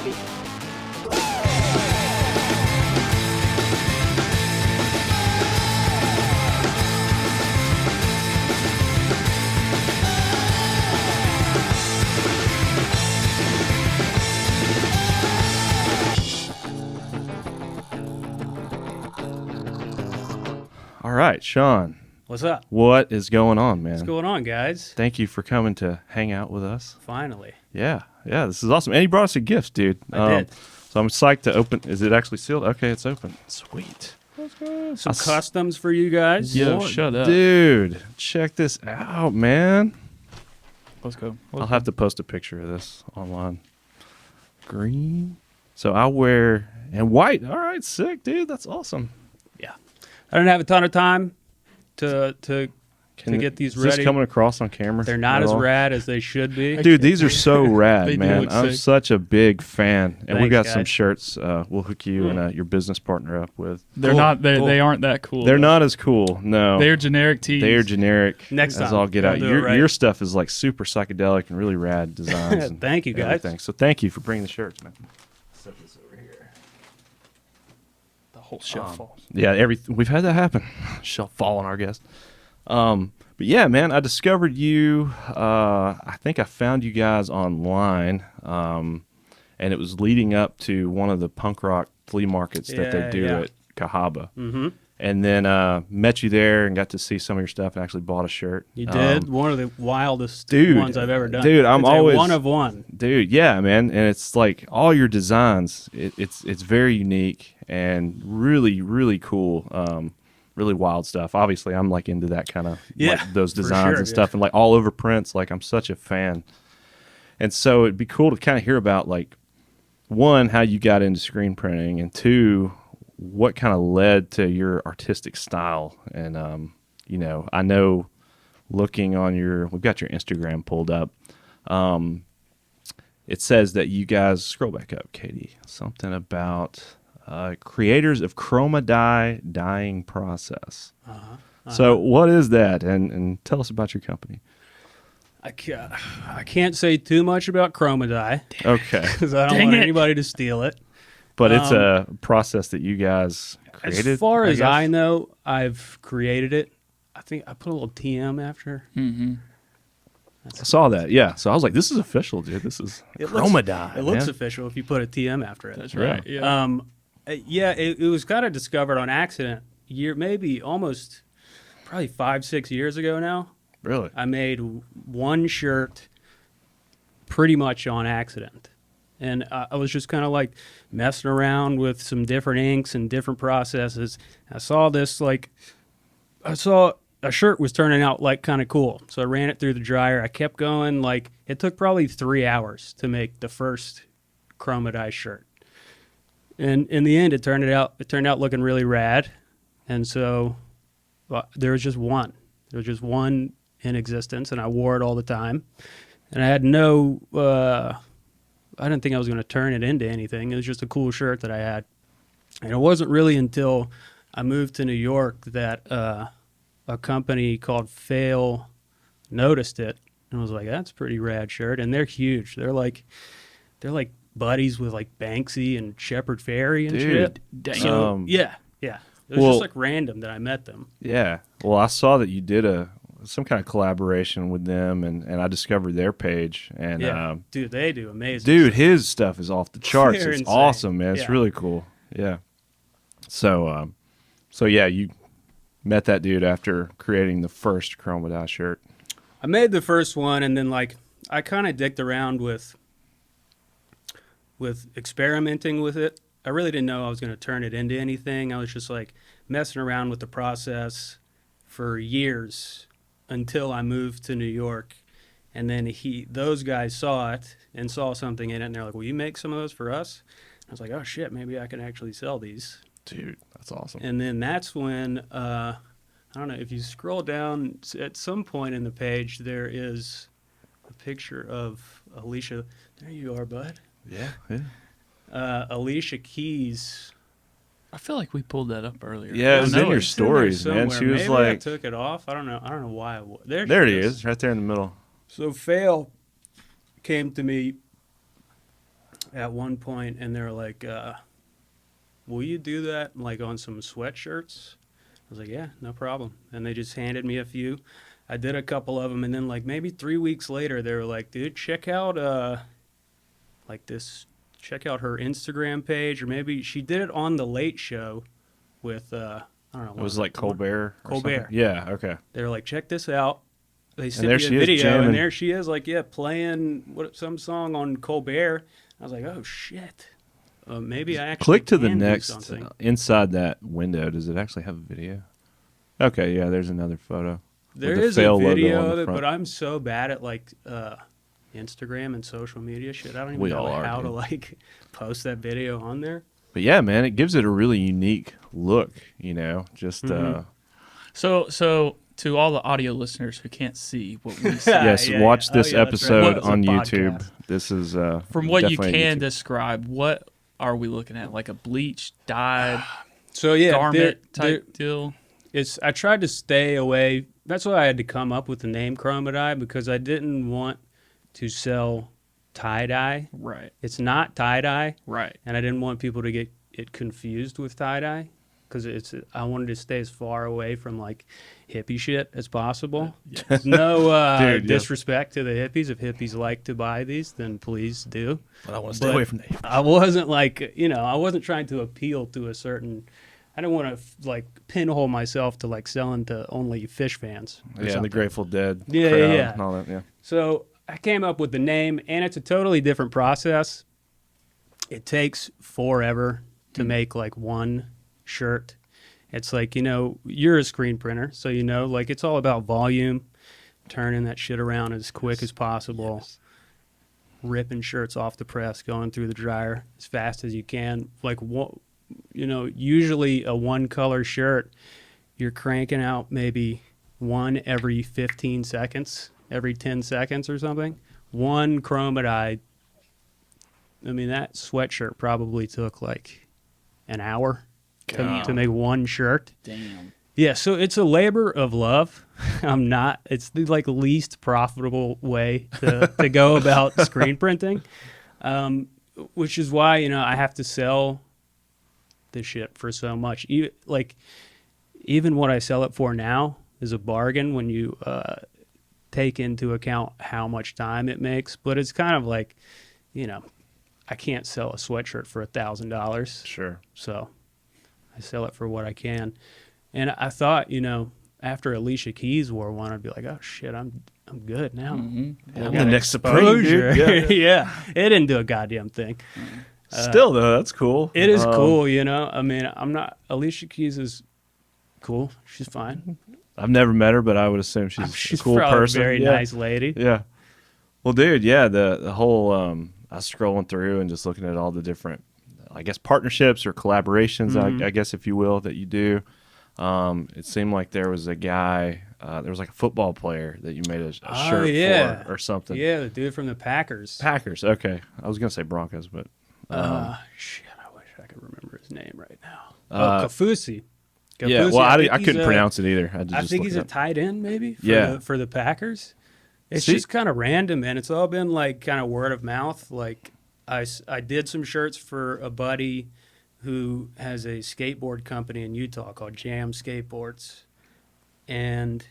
baby. All right, Sean. What's up? What is going on, man? What's going on, guys? Thank you for coming to hang out with us. Finally. Yeah, this is awesome. And you brought us a gift, dude. I did. So I'm psyched to open. Is it actually sealed? Okay, it's open. Sweet. Some customs for you guys. Yo, shut up. Dude, check this out, man. Let's go. I'll have to post a picture of this online. Green. So I wear, and white. All right, sick, dude. That's awesome. Yeah. I don't have a ton of time to get these Is ready. this coming across on camera? They're not at as all? rad as they should be. Dude, these are so rad, They do man. look I'm sick. such a big fan. And we've Thanks, got some guys. shirts we'll hook you and your business partner up with. They're Cool, not. cool. They aren't that cool. They're though. not as cool. No. They're generic tees. They are generic. Next as time, all get we'll out. do it Your right. your stuff is like super psychedelic and really rad designs. And Thank you, guys. everything. So thank you for bringing the shirts, man. Set this over here. The whole shelf falls. Yeah, we've had that happen. Shelf fall on our guest. But yeah, man, I discovered you. I think I found you guys online, and it was leading up to one of the punk rock flea markets that they do Yeah. at Cahaba. Mm-hmm. And then met you there and got to see some of your stuff and actually bought a shirt. You did one of the wildest dude, ones I've ever done. dude, I'm It's always- a one of one. Dude, yeah, man, and it's like all your designs. It's very unique and really, really cool. Really wild stuff. Obviously, I'm like into that kind of like those for designs sure, and stuff, yeah. and like all over prints. Like I'm such a fan, and so it'd be cool to kind of hear about like one, how you got into screen printing, and two, what kind of led to your artistic style. And you know, I know looking on we've got your Instagram pulled up. It says that you guys, scroll back up, Katie, something about creators of chroma dyeing process. So what is that? And tell us about your company. I can't say too much about chroma dye Okay. because I don't Dang want it. anybody to steal it. But it's a process that you guys created. As far as guess? I know, I've created it. I think I put a little TM after. Mm-hmm. I saw that. Yeah. So I was like, this is official, dude. This is chroma dye. It looks man. official if you put a TM after it. That's right. Yeah. Yeah, it was kind of discovered on accident. Maybe almost probably 5-6 years ago now. Really? I made one shirt pretty much on accident. And I was just kind of like messing around with some different inks and different processes. I saw a shirt was turning out like kind of cool. So I ran it through the dryer. I kept going. Like it took probably 3 hours to make the first chroma dye shirt. And in the end, it turned out looking really rad. And so there was just one. There was just one in existence, and I wore it all the time. And I had I didn't think I was going to turn it into anything. It was just a cool shirt that I had. And it wasn't really until I moved to New York that a company called Fail noticed it and was like, "That's a pretty rad shirt." And they're huge. They're like buddies with like Banksy and Shepard Fairey and Dude, shit. So yeah. It was well- just like random that I met them. Yeah. Well, I saw that you did some kind of collaboration with them, and I discovered their page. And Yeah, dude, they do amazing. dude, his stuff is off the charts. They're It's insane. awesome, man. It's Yeah. really cool. Yeah. So yeah, you met that dude after creating the first chroma dye shirt. I made the first one, and then like I kind of dicked around with experimenting with it. I really didn't know I was going to turn it into anything. I was just like messing around with the process for years until I moved to New York. And then those guys saw it and saw something in it, and they're like, "Will you make some of those for us?" I was like, "Oh shit, maybe I can actually sell these." Dude, that's awesome. And then that's when I don't know if you scroll down at some point in the page, there is a picture of Alicia. There you are, bud. Yeah. Alicia Keys. I feel like we pulled that up earlier. Yeah, it I was know in your it. stories, man. somewhere. She was Maybe I like, took it off. I don't know why. There there she it is, right there in the middle. So Fail came to me at one point, and they're like, will you do that like on some sweatshirts? I was like, yeah, no problem. And they just handed me a few. I did a couple of them, and then like maybe 3 weeks later, they were like, dude, check out like this, check out her Instagram page, or maybe she did it on the Late Show with I don't know. It was like Colbert. Or Colbert. something? Yeah. Okay. They were like, check this out. They sent there me a she is video, jamming. and there she is, like, yeah, playing some song on Colbert. I was like, oh shit. Maybe I actually Click to the can do next something. inside that window. Does it actually have a video? Okay, yeah. There's another photo. There with the is a fail logo on video the of it, front. but I'm so bad at like Instagram and social media shit. I don't even We know all are, how to dude. like post that video on there. But yeah, man, it gives it a really unique look. Just Mhm. So to all the audio listeners who can't see what we see, yes, Yeah, watch yeah. this Oh, yeah, that's right. episode It's a on podcast. YouTube. This is from what you definitely can YouTube. describe, what are we looking at? Like a bleached, dyed So yeah, garment type deal? I tried to stay away. That's why I had to come up with the name Chroma Dye, because I didn't want to sell tie dye. Right, It's not tie dye, right. and I didn't want people to get it confused with tie dye, because I wanted to stay as far away from like hippie shit as possible. Yes. No Dude, yeah. disrespect to the hippies. If hippies like to buy these, then please do. But I want to stay away from that. I wasn't like, I wasn't trying to appeal to a certain. I didn't want to like pinhole myself to like selling to only Fish fans. Or Yeah, the something. Grateful Dead. Yeah, crowd yeah, yeah. and all that. Yeah. So I came up with the name, and it's a totally different process. It takes forever to make like one shirt. It's like, you're a screen printer, so like it's all about volume, turning that shit around as quick as possible, ripping shirts off the press, going through the dryer as fast as you can. Like, usually a one color shirt, you're cranking out maybe one every 15 seconds, every 10 seconds or something. One chroma dye. I mean, that sweatshirt probably took like an hour to make one shirt. Damn. Yeah, so it's a labor of love. It's the like least profitable way to go about screen printing, which is why, I have to sell the shit for so much. Even what I sell it for now is a bargain when you take into account how much time it makes. But it's kind of like, I can't sell a sweatshirt for $1,000. Sure. So I sell it for what I can. And I thought, after Alicia Keys wore one, I'd be like, oh shit, I'm good now. Mm-hmm. I I'm got the next Supreme, dude. exposure. Yeah. Yeah. It didn't do a goddamn thing. Still though, that's cool. It is cool, I mean, Alicia Keys is cool. She's fine. I've never met her, but I would assume she's a cool probably person. a very Yeah. nice lady. Yeah. Well, dude, yeah, the whole I was scrolling through and just looking at all the different, I guess, partnerships or collaborations, Mhm. I guess, if you will, that you do. It seemed like there was a guy, there was like a football player that you made a Oh, shirt yeah. for or something. Yeah, the dude from the Packers. Packers. Okay, I was gonna say Broncos, but Shit, I wish I could remember his name right now. Uh, Kafusi. yeah. Kafusi, Well, I think couldn't he's pronounce it either. I, had to I just think look he's it a up. tight end, maybe. Yeah. For the Packers. It's See- just kind of random, man. It's all been like kind of word of mouth. Like I did some shirts for a buddy who has a skateboard company in Utah called Jam Skateboards, and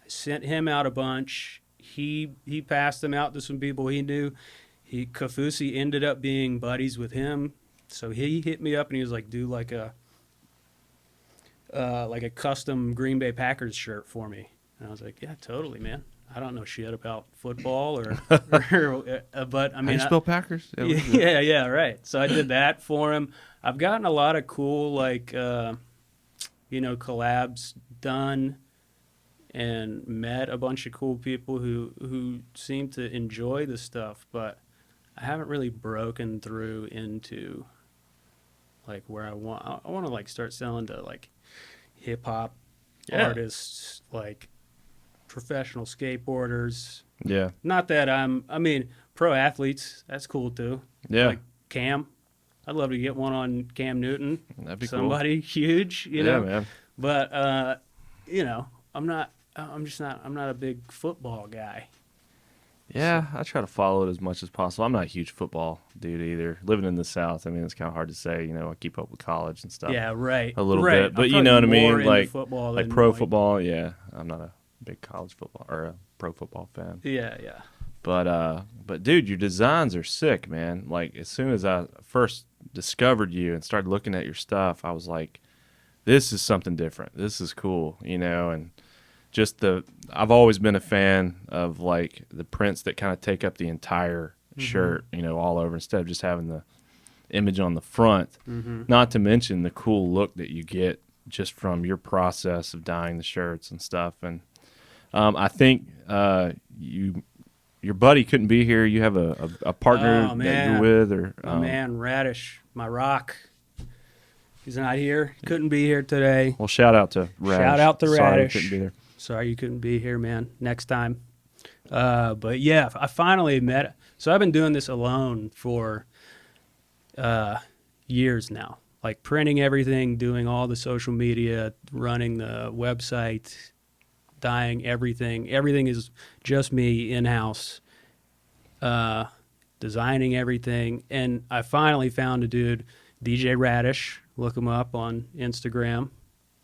I sent him out a bunch. He passed them out to some people he knew. Kafusi ended up being buddies with him, so he hit me up and he was like, "Do like a custom Green Bay Packers shirt for me." And I was like, "Yeah, totally, man. I don't know shit about football but I How mean, do you spell Packers? Yeah, what is it? yeah, right." So I did that for him. I've gotten a lot of cool collabs done, and met a bunch of cool people who seem to enjoy the stuff, but I haven't really broken through into like where I want to like start selling to like hip hop Yeah. artists, like professional skateboarders. Yeah. Not that I mean, pro athletes, that's cool too. Yeah. Like Cam. I'd love to get one on Cam Newton. That'd be Somebody huge, cool. you Yeah, know. man. But I'm not a big football guy. Yeah, I try to follow it as much as possible. I'm not a huge football dude either. Living in the South, I mean, it's kind of hard to say. I keep up with college and stuff. Yeah, right. A little right. bit, but I'm you know what I probably more mean. into football Like than, pro football. Yeah, I'm not a big college football or a pro football fan. Yeah, yeah. But dude, your designs are sick, man. Like as soon as I first discovered you and started looking at your stuff, I was like, this is something different. This is cool, and just I've always been a fan of like the prints that kind of take up the entire shirt, all over instead of just having the image on the front. Not to mention the cool look that you get just from your process of dyeing the shirts and stuff. And I think your buddy couldn't be here. You have a partner that you're with, or my man Radish, my rock. He's not here. Couldn't be here today. Well, shout out to Radish. Shout out to Sorry Radish. he couldn't be there. Sorry you couldn't be here, man. Next time. But yeah, I finally met. So I've been doing this alone for years now. Like printing everything, doing all the social media, running the website, dyeing everything. Everything is just me in-house, designing everything. And I finally found a dude, DJ Radish. Look him up on Instagram.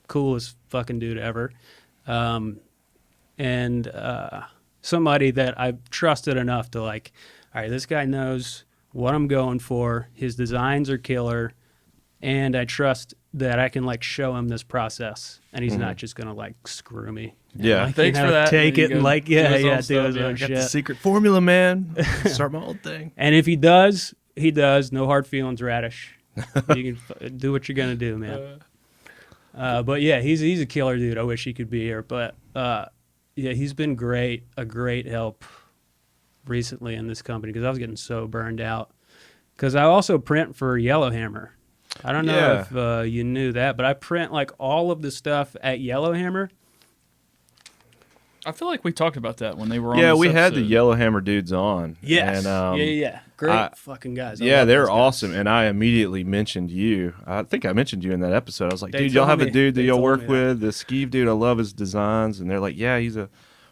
Coolest fucking dude ever. And somebody that I've trusted enough to like, all right, this guy knows what I'm going for. His designs are killer. And I trust that I can like show him this process and he's not just going to like screw me. Yeah. Like, Thanks for that. Take it and like, do his own stuff, own yeah. I got shit. the secret formula, man. Start my own thing. And if he does, he does. No hard feelings, Radish. You can do what you're going to do, man. But yeah, he's a killer dude. I wish he could be here. But yeah, he's been a great help recently in this company because I was getting so burned out. Because I also print for Yellowhammer. I don't know if you knew that, but I print like all of the stuff at Yellowhammer. I feel like we talked about that when they were on. Yeah, this we had the episode. Yellowhammer dudes on. Yes. And, yeah. Great fucking guys. I Yeah, love they're those guys. awesome. And I immediately mentioned you. I think I mentioned you in that episode. I was like, They dude, y'all told have a me- dude that they y'all told work me with, the Skeeve dude. I love his designs. And they're like, yeah, he's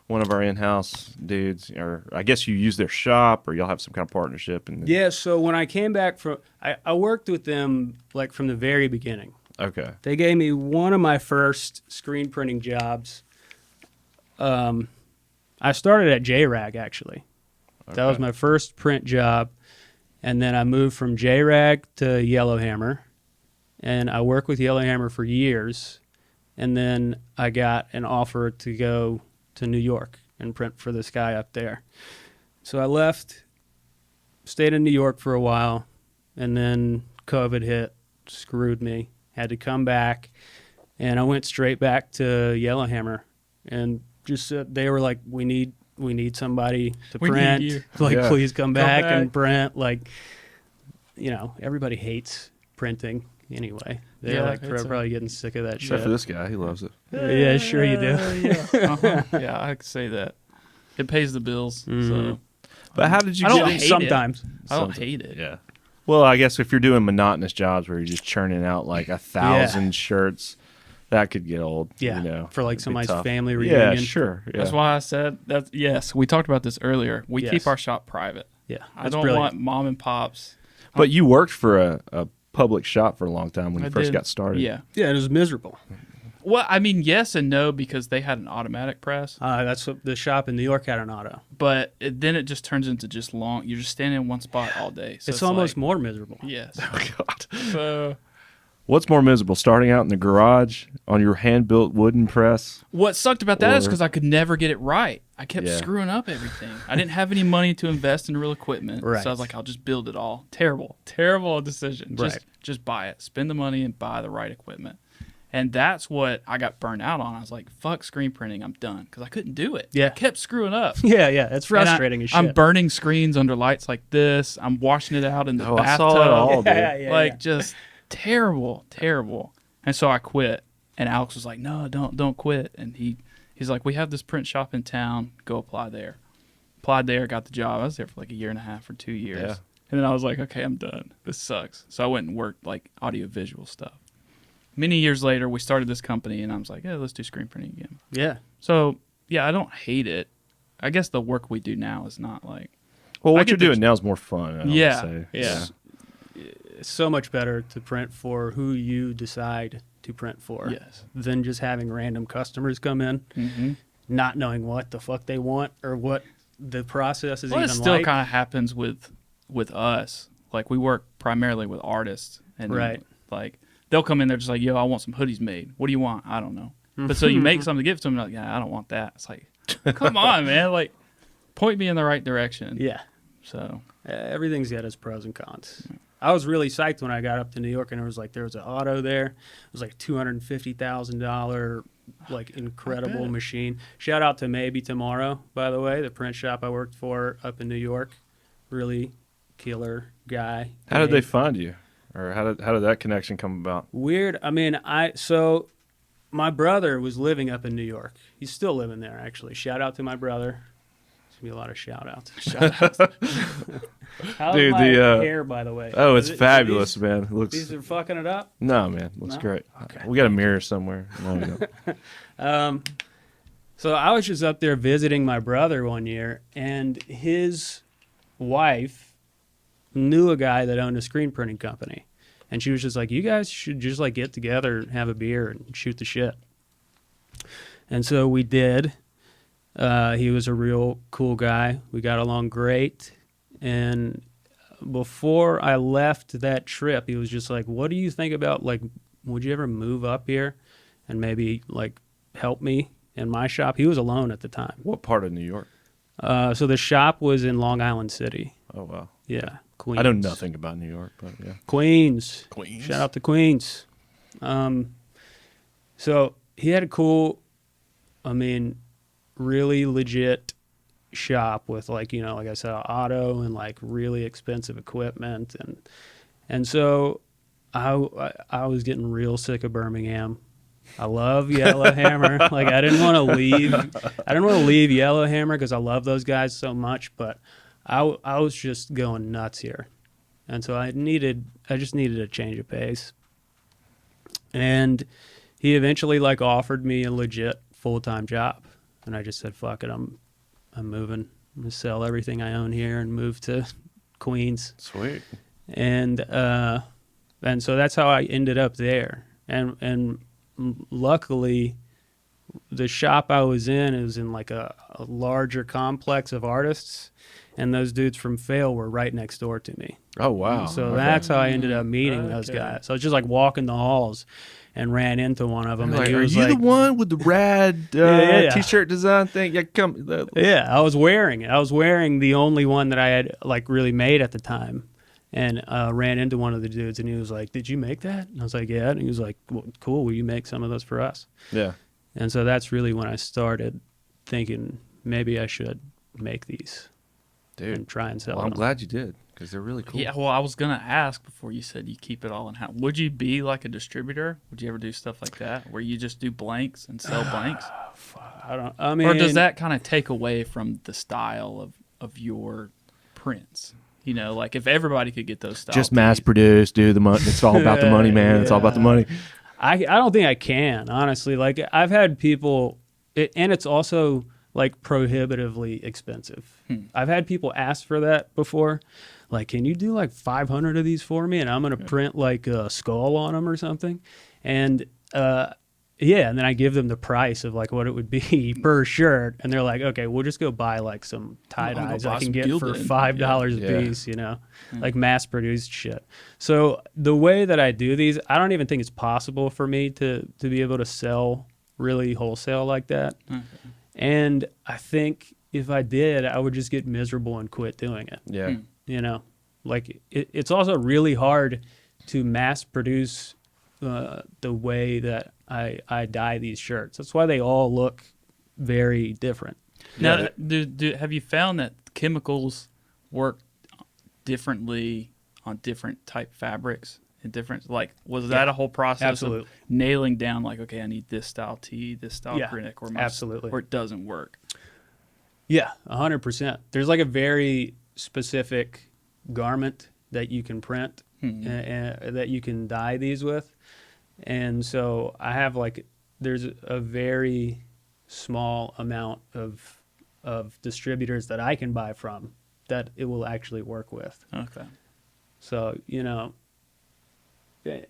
one of our in-house dudes. Or I guess you use their shop or y'all have some kind of partnership. And Yeah, so when I came back from, I worked with them like from the very beginning. Okay. They gave me one of my first screen printing jobs. I started at JRAG actually. That was my first print job. And then I moved from JRAG to Yellowhammer. And I worked with Yellowhammer for years. And then I got an offer to go to New York and print for this guy up there. So I left, stayed in New York for a while, and then COVID hit, screwed me. Had to come back, and I went straight back to Yellowhammer, and just they were like, "We need somebody to We need print. you. Like, Yeah. please come back back." and print." Like, everybody hates printing anyway. They're Yeah, like it's probably getting sick of that Except shit. for this guy. He loves it. Yeah, sure you do. Yeah, I could say that. It pays the bills. Mm-hmm. So But how did you I don't get hate it. Sometimes. I don't hate it. Yeah. Well, I guess if you're doing monotonous jobs where you're just churning out like 1,000 shirts, that could get old. Yeah, for like It'd be somebody's tough. family reunion. Yeah, sure. Yeah. That's why I said that. Yes, we talked about this earlier. We Yes. keep our shop private. Yeah, I that's don't brilliant. want mom and pops. But you worked for a public shop for a long time when you I first did. got started. Yeah. Yeah, it was miserable. Well, I mean, yes and no because they had an automatic press, That's what the shop in New York had an auto. but then it just turns into just long. You're just standing in one spot all day. So it's almost like, more miserable. yes. Oh, God. So What's more miserable, starting out in the garage on your hand-built wooden press? what sucked about that is Or- because I could never get it right. I kept Yeah. screwing up everything. I didn't have any money to invest in real equipment, Right. so I was like, I'll just build it all. Terrible decision. Right. Just buy it, spend the money, and buy the right equipment. And that's what I got burned out on. I was like, fuck screen printing, I'm done because I couldn't do it. Yeah. I kept screwing up. Yeah, it's And frustrating as shit. I'm burning screens under lights like this. I'm washing it out in the Oh, bathtub. I saw it all, dude. Like just terrible. And so I quit. And Alex was like, "No, don't quit." And he's like, "We have this print shop in town. Go apply there." Applied there, got the job. I was there for like a year and a half or 2 years. Yeah. And then I was like, "Okay, I'm done. This sucks." So I went and worked like audio visual stuff. Many years later, we started this company, and I was like, "Yeah, let's do screen printing again." yeah. So yeah, I don't hate it. I guess the work we do now is not like. Well, I what get you're the- doing now is more fun. I would Yeah, say. yeah. It's so much better to print for who you decide to print for Yes. than just having random customers come in, Mm-hmm. not knowing what the fuck they want or what the process is Well, it even still like. kind of happens with us. Like we work primarily with artists, and Right. like they'll come in there just like, yo, I want some hoodies made. What do you want? I don't know. But so you make something to give to them, like, yeah, I don't want that. It's like, come on, man, like point me in the right direction. Yeah. So Everything's got its pros and cons. I was really psyched when I got up to New York, and there was an auto there. It was like $250,000, like incredible bet. machine. Shout out to Maybe Tomorrow, by the way, the print shop I worked for up in New York. Really killer guy. How did they find you, or how did that connection come about? Weird. I mean, so my brother was living up in New York. He's still living there, actually. Shout out to my brother. There's gonna be a lot of shout outs. How's Dude, my hair, by the way? Oh, it's Is it- fabulous, these- man. It looks These are fucking it up. no, man. It looks No? great. Okay. We got a mirror somewhere. No, we don't. So I was just up there visiting my brother one year, and his wife knew a guy that owned a screen printing company, and she was just like, "You guys should just like get together and have a beer and shoot the shit." And so we did. He was a real cool guy. We got along great, and before I left that trip, he was just like, "What do you think about like? Would you ever move up here and maybe like help me in my shop?" He was alone at the time. What part of New York? So the shop was in Long Island City. Oh wow. Yeah, Queens. I know nothing about New York, but yeah. Queens. Queens. Shout out to Queens. So he had a cool, I mean, really legit shop with like, like I said, auto and like really expensive equipment. And so I was getting real sick of Birmingham. I love Yellowhammer. Like I didn't want to leave Yellowhammer because I love those guys so much, but I was just going nuts here. And so I just needed a change of pace. And he eventually like offered me a legit full-time job. And I just said, fuck it, I'm moving. I'm gonna sell everything I own here and move to Queens. Sweet. And so that's how I ended up there. And luckily, the shop I was in, it was in like a larger complex of artists, and those dudes from Fail were right next door to me. Oh wow. So Okay. that's how I ended up meeting those Okay. guys. So I was just like walking the halls and ran into one of them. Like, and he are was you like, the one with the rad yeah. t-shirt design thing? Yeah, come. Yeah, I was wearing it. I was wearing the only one that I had like really made at the time, and ran into one of the dudes, and he was like, "Did you make that?" And I was like, "Yeah." And he was like, well, "Cool. Will you make some of those for us?" Yeah. And so that's really when I started thinking maybe I should make these Dude. and try and sell Well, I'm them. glad you did because they're really cool. Yeah, well, I was gonna ask before you said you keep it all in house. Would you be like a distributor? Would you ever do stuff like that, where you just do blanks and sell blanks, I mean, or does that kind of take away from the style of your prints? Like if everybody could get those styles, Just mass produce, do the money. It's all about the money, man. It's all about the money. I don't think I can, honestly. Like I've had people, and it's also like prohibitively expensive. I've had people ask for that before. Like, can you do like 500 of these for me? And I'm going to print like a skull on them or something. And yeah, and then I give them the price of like what it would be per shirt. And they're like, okay, we'll just go buy like some tie-dyes I buy can some get for Gildan. $5 Yeah. a piece, like mass produced shit. So the way that I do these, I don't even think it's possible for me to be able to sell really wholesale like that. And I think if I did, I would just get miserable and quit doing it. Yeah. Like it's also really hard to mass produce the way that I dye these shirts. That's why they all look very different. Now, have you found that chemicals work differently on different type fabrics and different? Like, was that a whole process Absolutely. of nailing down? Like, okay, I need this style tee, this style Yeah, print, or absolutely. or it doesn't work. Yeah, 100%. There's like a very specific garment that you can print and that you can dye these with. And so I have like, there's a very small amount of of distributors that I can buy from that it will actually work with. Okay. So, you know,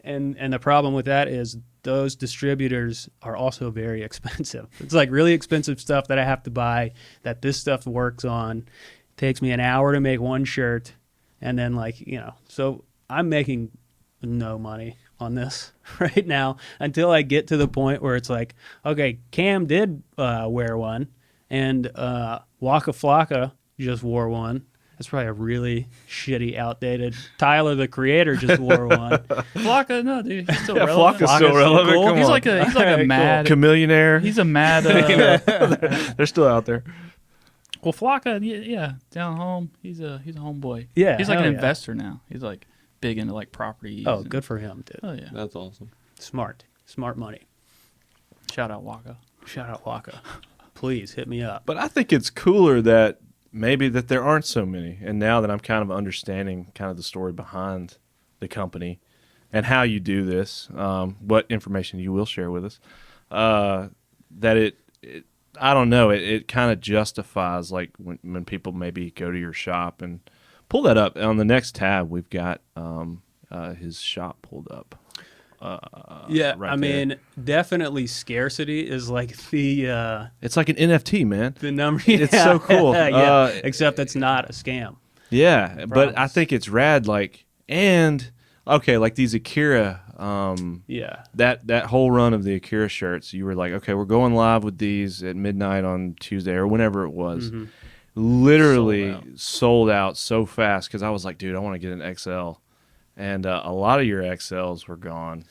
and the problem with that is those distributors are also very expensive. It's like really expensive stuff that I have to buy that this stuff works on. It takes me an hour to make one shirt, and then like, you know, so I'm making no money on this right now until I get to the point where it's like, okay, Cam did wear one, and Waka Flocka just wore one. That's probably a really shitty, outdated. Tyler, the creator, just wore one. Flocka, no, dude, he's still Yeah, relevant. Flocka's still relevant. cool. Come He's on. like a Cool. mad. Chameleonaire. He's a mad. They're still out there. Well, Flocka, yeah, down home, he's a homeboy. Yeah, he's like an hell yeah. investor now. He's like big into like properties. Oh, and- good for him, dude. Oh yeah. That's awesome. Smart money. Shout out Waka. Shout out Waka. Please hit me up. But I think it's cooler that maybe that there aren't so many. And now that I'm kind of understanding kind of the story behind the company and how you do this, what information you will share with us, that it I don't know, it kind of justifies like when people maybe go to your shop and pull that up. On the next tab, we've got his shop pulled up. Yeah, right I there. mean, definitely scarcity is like the It's like an NFT, man. number. It's so cool. Yeah, except it's not a scam. Yeah, but I Promise. think it's rad. Like, and okay, like these Akira, Yeah, that whole run of the Akira shirts, you were like, okay, we're going live with these at midnight on Tuesday or whenever it was. Mm-hmm. Literally sold out so fast because I was like, dude, I want to get an XL, and a lot of your XLs were gone.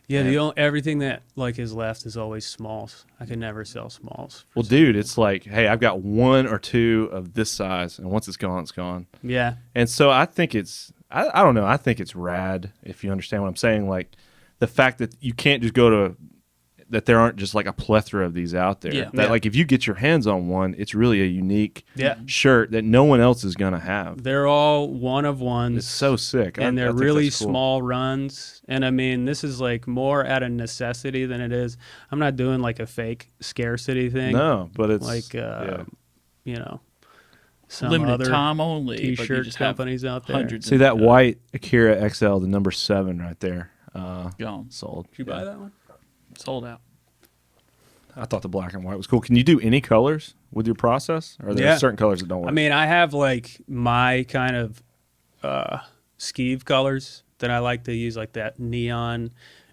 yeah. Yeah. The only, everything that like is left is always smalls. I can never sell smalls. Well, dude, it's like, hey, I've got one or two of this size, and once it's gone, it's gone. Yeah, And so I think it's, I don't know, I think it's rad, if you understand what I'm saying. Like the fact that you can't just go to, that there aren't just like a plethora of these out there. Yeah. That Yeah. like if you get your hands on one, it's really a unique yeah. shirt that no one else is going to have. They're all one of ones. It's so sick. and I they're think really that's cool. small runs. And I mean, this is like more out of necessity than it is. I'm not doing like a fake scarcity thing. No, but it's like yeah. you know, some Limited other time only. but you t-shirt just have companies out there. hundreds. See of that them. white Akira XL, the number 7 right there, Gone. sold. Did you buy that one? Sold out. I thought the black and white was cool. Can you do any colors with your process? Or are there Yeah. certain colors that don't work? I mean, I have like my kind of skeeve colors that I like to use, like that neon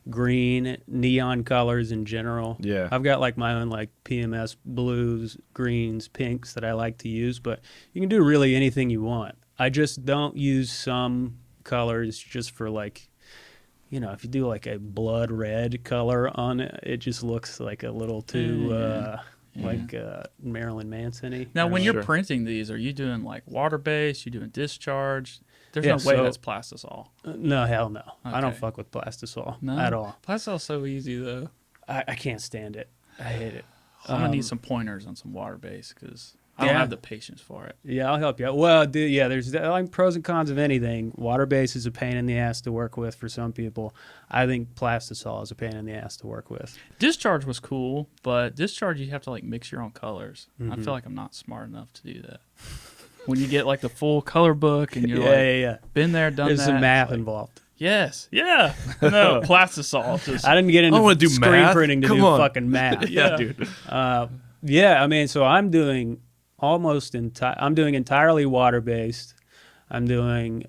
green, neon colors in general. Yeah. I've got like my own like PMS blues, greens, pinks that I like to use, but you can do really anything you want. I just don't use some colors just for like, you know, if you do like a blood red color on it, it just looks like a little too like Marilyn Manson-y. Now, when Sure. you're printing these, are you doing like water based? You doing discharge? There's Yeah, no way so- that's plastisol. No, hell no. I don't Okay. fuck with plastisol No, at all. Plastisol's so easy though. I can't stand it. I hate it. I'm gonna need some pointers on some water based because I don't Yeah. have the patience for it. Yeah, I'll help you out. Well, dude, yeah, there's like pros and cons of anything. Water base is a pain in the ass to work with for some people. I think plastisol is a pain in the ass to work with. Discharge was cool, but discharge you have to like mix your own colors. I Mm-hmm. feel like I'm not smart enough to do that. When you get like the full color book and you're Yeah, like yeah. been there, done There's that. some math it's like, involved. yes, yeah. No, plastisol. Just, I didn't get into I wanna do screen math. printing to Come do on. fucking math. yeah, dude. Yeah, I mean, so I'm doing I'm doing entirely water based. I'm doing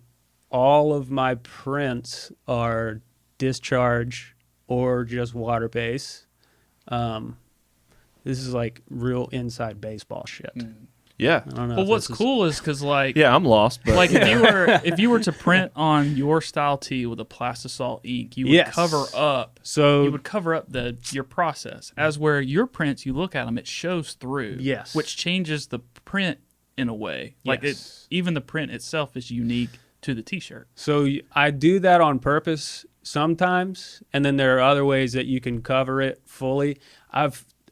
all of my prints are discharge or just water based. This is like real inside baseball shit. Yeah. I don't know. Well, if what's this is- cool is because like Yeah, I'm lost, but like if you were to print on your style tee with a plastisol ink, you would Yes. cover up. So You would cover up your process. As where your prints, you look at them, it shows through. Yes. Which changes the print in a way. Like Yes. even the print itself is unique to the T-shirt. So I do that on purpose sometimes, and then there are other ways that you can cover it fully.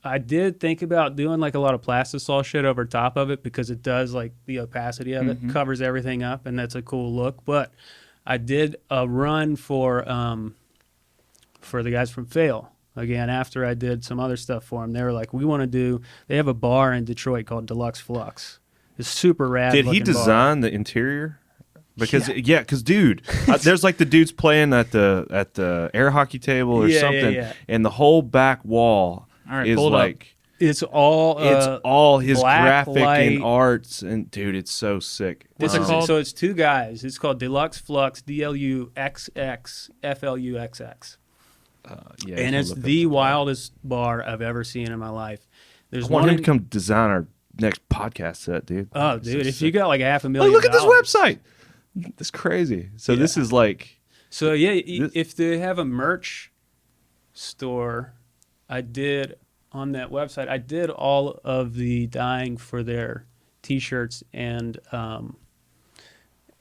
I did think about doing like a lot of plastisol shit over top of it because it does like the opacity of it covers everything up, and that's a cool look. But I did a run for the guys from Fail. again after I did some other stuff for them. They were like, we want to do. They have a bar in Detroit called Deluxe Flux. It's super rad. Did he looking design the interior? Because dude, there's like the dudes playing at the air hockey table or something, and the whole back wall is like it's all his black graphic light. and arts, and dude, it's so sick. What's it called? So it's two guys. It's called Deluxe Flux, DLUXXFLUXX. Yeah, And it's the wildest bar I've ever seen in my life. There's I want one him to come design our next podcast set, dude. Oh, This dude, is if sick. you got like $500,000. Look at this website. That's crazy. So this is like. So yeah, if they have a merch store, I did on that website. I did all of the dyeing for their T-shirts and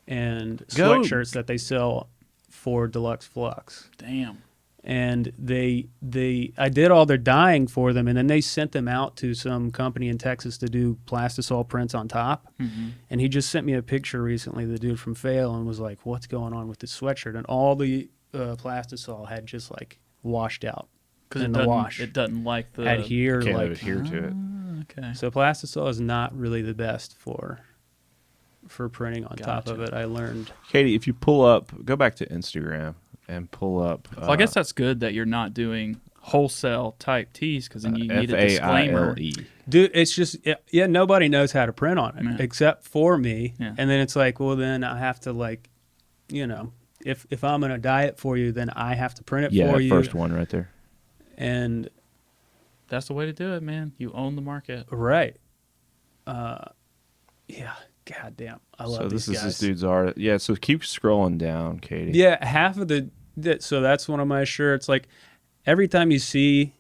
sweatshirts that they sell for Deluxe Flux. Damn. And I did all their dyeing for them, and then they sent them out to some company in Texas to do plastisol prints on top. Mm-hmm. And he just sent me a picture recently, the dude from Fail, and was like, what's going on with this sweatshirt? And all the plastisol had just like washed out Because in the wash. it doesn't like the Adhere, Can't like adhere to it. Okay. so plastisol is not really the best for printing on top of Gotcha. it. I learned. Katie, if you pull up, go back to Instagram and pull up. Well, I guess that's good that you're not doing wholesale type tees because then you need a disclaimer. FAILE. Dude, it's just nobody knows how to print on it Yeah. except for me. Yeah. And then it's like, well, then I have to like, if I'm gonna dye it for you, then I have to print it Yeah, for that you. first one right there. And That's the way to do it, man. You own the market. right, yeah, goddamn, I love So these this is guys. this dude's art. Yeah, so keep scrolling down, Katie. Yeah, half of so that's one of my shirts. Like every time you see,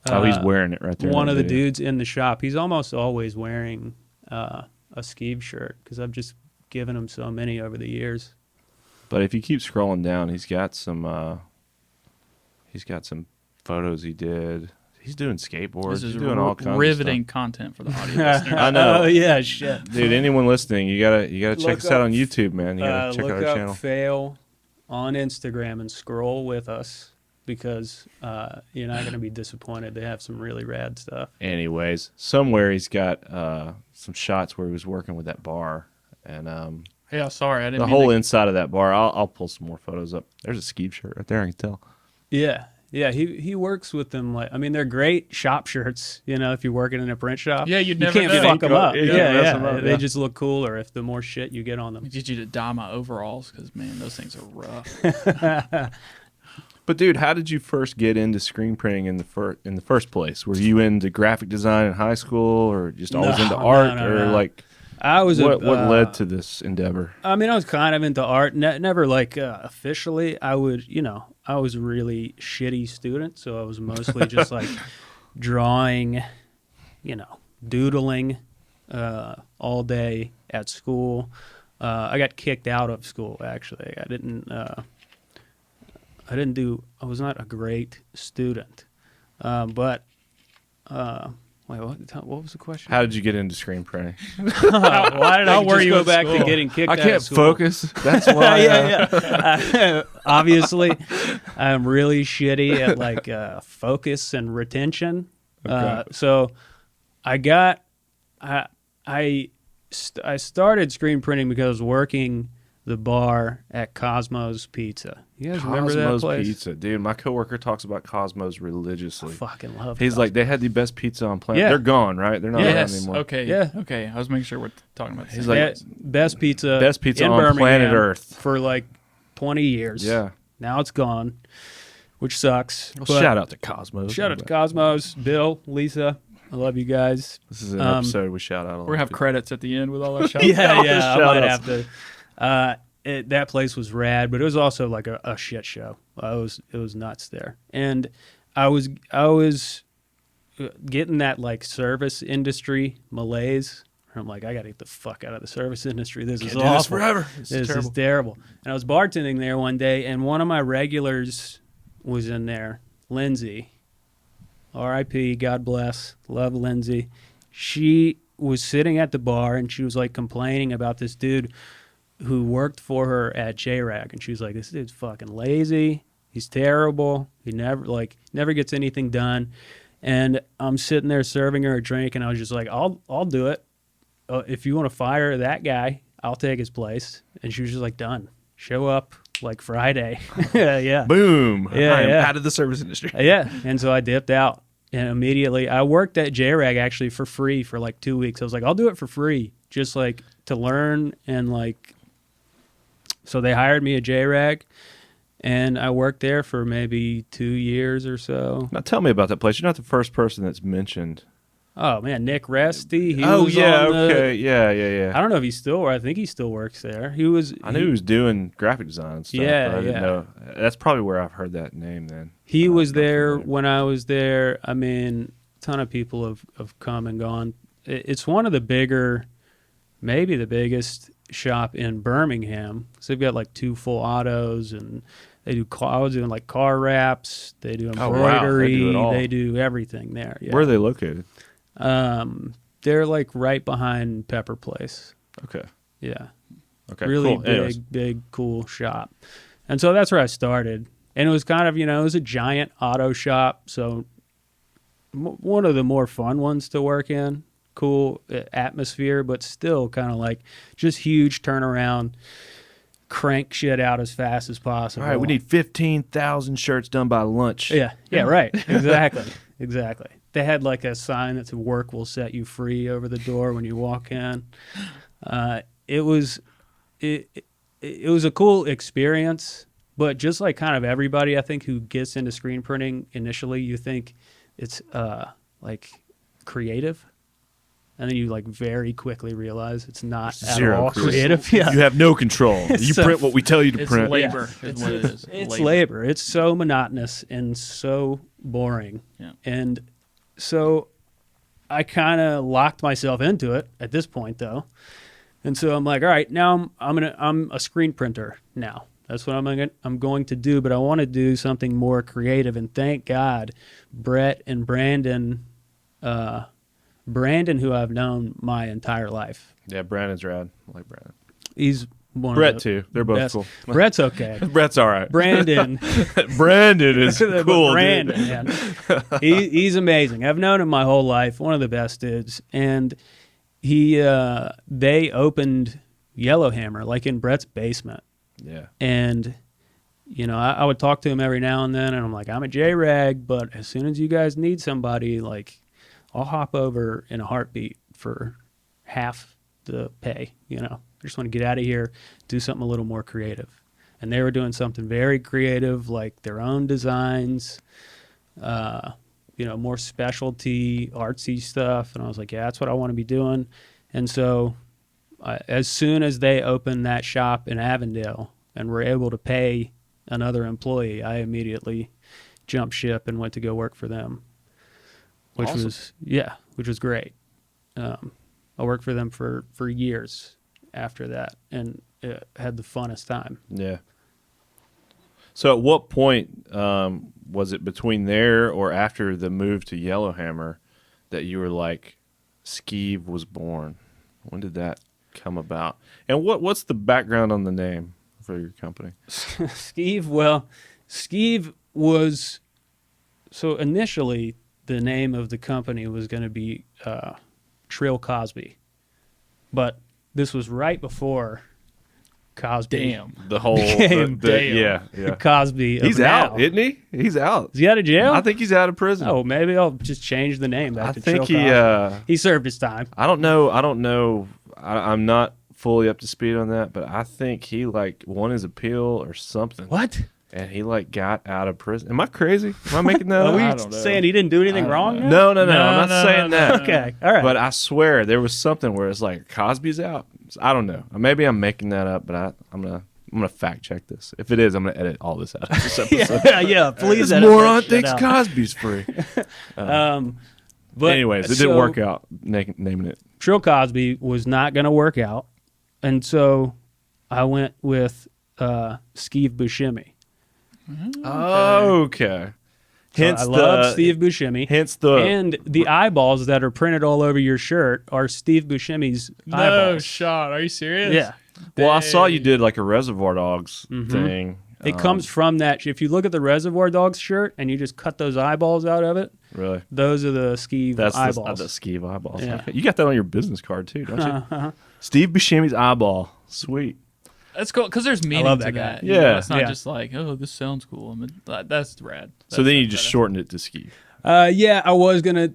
He's wearing it right there. in one that of the video. dudes in the shop, he's almost always wearing a Skeeve shirt because I've just given him so many over the years. But if you keep scrolling down, he's got some photos he did. He's doing skateboards. This He's is doing all kinds riveting of content for the audio listeners. I know. Oh yeah, shit. stuff. Dude, anyone listening, you gotta check Look us out up- on YouTube, man. You gotta check look out our up channel. Fail on Instagram and scroll with us because you're not going to be disappointed. They have some really rad stuff. Anyways, somewhere he's got some shots where he was working with that bar, and Yeah, sorry, I didn't. the mean whole to- inside of that bar. I'll pull some more photos up. There's a Skeeve shirt right there. I can tell. Yeah. He works with them. Like, I mean, they're great shop shirts. If you're working in a print shop, Yeah, you'd you never can't know. fuck them up. You can't mess 'em up, They yeah. just look cooler if the more shit you get on them. I get you to dye my overalls because man, those things are rough. But dude, how did you first get into screen printing in the first place? Were you into graphic design in high school, or just always No, into no, art, no, or no. like I was what led to this endeavor? I mean, I was kind of into art. Never like officially. I was a really shitty student, so I was mostly just like drawing, doodling all day at school. I got kicked out of school. Actually, I didn't. I was not a great student, but. Wait, what was the question? How did you get into screen printing? Why did I How were just you go at back to school? getting kicked I out can't of school? focus. That's why. yeah. Obviously, I'm really shitty at like focus and retention. Okay. So I started screen printing because I was working the bar at Cosmos Pizza. You guys remember that Cosmos place? Pizza, dude. My coworker talks about Cosmos I religiously. fucking love. He's Cosmos. like, they had the best pizza on planet. Yeah. They're gone, right? They're not Yes. around anymore. Okay. Yeah. Okay. I was making sure we're talking about. He's the same like- place. best pizza in on Birmingham planet Earth. for like 20 years. Yeah. Now it's gone, which sucks. Well, but shout out to Cosmos. shout out to Cosmos, Bill, Lisa. I love you guys. This is an episode we shout out. a lot We're gonna have of people. credits at the end with all our shots. Yeah, yeah. I might shout-outs. have to. That place was rad, but it was also like a shit show. It was nuts there, and I was getting that like service industry malaise. I'm like, I gotta get the fuck out of the service industry. This is Can't do awful. this forever. This This is is terrible. terrible. And I was bartending there one day, and one of my regulars was in there, Lindsay. R.I.P. God bless. Love Lindsay. She was sitting at the bar, and she was like complaining about this dude who worked for her at J-Rag. And she was like, this dude's fucking lazy. He's terrible. He never gets anything done. And I'm sitting there serving her a drink, and I was just like, I'll do it. If you want to fire that guy, I'll take his place. And she was just like, done. Show up like Friday. Yeah. Boom. Yeah, I am yeah. out of the service industry. Yeah. And so I dipped out. And immediately, I worked at JRAG actually for free for like 2 weeks. I was like, I'll do it for free, just like to learn. And like, so they hired me at JRAG, and I worked there for maybe 2 years or so. Now tell me about that place. You're not the first person that's mentioned. Oh man, Nick Resty. He Oh was yeah, on the- okay, yeah. I don't know if he's still. I think he still works there. He was. I knew he was doing graphic design and stuff. Yeah, but I didn't yeah. know. That's probably where I've heard that name. Then He was not there familiar. when I was there. I mean, a ton of people have come and gone. It's one of the bigger, maybe the biggest shop in Birmingham. So they've got like 2 full autos, and they do. I was doing like car wraps. They do Oh, wow. They embroidery. do it all. They do everything there. Yeah. Where are they located? They're like right behind Pepper Place. Okay, Yeah. okay, Really cool. Anyways. big, cool shop. And so that's where I started. And it was kind of, it was a giant auto shop. So one of the more fun ones to work in. Cool atmosphere, but still kind of like just huge turnaround, crank shit out as fast as possible. All right, we need 15,000 shirts done by lunch. Yeah, right. Exactly. They had like a sign that said "Work will set you free" over the door when you walk in. It was a cool experience, but just like kind of everybody, I think, who gets into screen printing initially, you think it's like creative, and then you like very quickly realize it's not at Zero all creative. creative. Yeah, You have no control. You So- print what we tell you to It's print. labor is what it is. it's labor. It's so monotonous and so boring. Yeah. And so I kind of locked myself into it at this point, though. And so I'm like, all right, now I'm a screen printer now. That's what I'm going to do, but I want to do something more creative. And thank God, Brett and Brandon, who I've known my entire life. Yeah, Brandon's rad. I like Brandon. He's one Brett of the too. They're both best. cool. Brett's okay. Brett's all right. Brandon. Brandon is But cool. Brandon, Dude. man. He's amazing. I've known him my whole life. One of the best dudes. And they opened Yellowhammer like in Brett's basement. Yeah. And I would talk to him every now and then, and I'm like, I'm a JRAG, but as soon as you guys need somebody, like, I'll hop over in a heartbeat for half the pay. I just want to get out of here, do something a little more creative. And they were doing something very creative, like their own designs, more specialty, artsy stuff. And I was like, yeah, that's what I want to be doing. And so as soon as they opened that shop in Avondale and were able to pay another employee, I immediately jumped ship and went to go work for them, which Awesome. was great. I worked for them for years after that, and had the funnest time. Yeah. So at what point was it between there or after the move to Yellowhammer that you were like, Skeeve was born? When did that come about? And what's the background on the name for your company? Skeeve was, so initially the name of the company was going to be Trill Cosby, but this was right before Cosby. Damn. The whole Damn. yeah. Cosby. He's of out, now. isn't he? He's out. Is he out of jail? I think he's out of prison. Oh, maybe I'll just change the name back I to think Trill he. Cosby. He served his time. I don't know. I'm not fully up to speed on that, but I think he like won his appeal or something. What? And he like got out of prison. Am I crazy? Am I making that Are up? we I don't know. saying he didn't do anything wrong? now? No. I'm No, not no, saying no, that. no. Okay. All right. But I swear there was something where it's like Cosby's out. I don't know. Maybe I'm making that up, but I'm gonna fact check this. If it is, I'm gonna edit all this out of this episode. yeah. Please. This edit moron that shit thinks out. Cosby's free. But Anyways, it so didn't work out naming it. Trill Cosby was not going to work out, and so I went with Skeeve Buscemi. Okay. So Hence I love Steve the Buscemi. hence the And the eyeballs that are printed all over your shirt are Steve Buscemi's No eyeballs. shot. Are you serious? Yeah. well, I saw you did like a Reservoir Dogs Mhm. thing, It comes from that. If you look at the Reservoir Dogs shirt and you just cut those eyeballs out of it, Really? those are the Skeeve That's eyeballs. the Skeeve eyeballs. Yeah. Okay. You got that on your business card too, don't you? Steve Buscemi's eyeball. Sweet. That's cool because there's meaning love to that guy. that. You know, Yeah. it's not Yeah. just like, oh, this sounds cool. I mean, that's rad. So then you That's just badass. shortened it to Skeeve. Yeah, I was gonna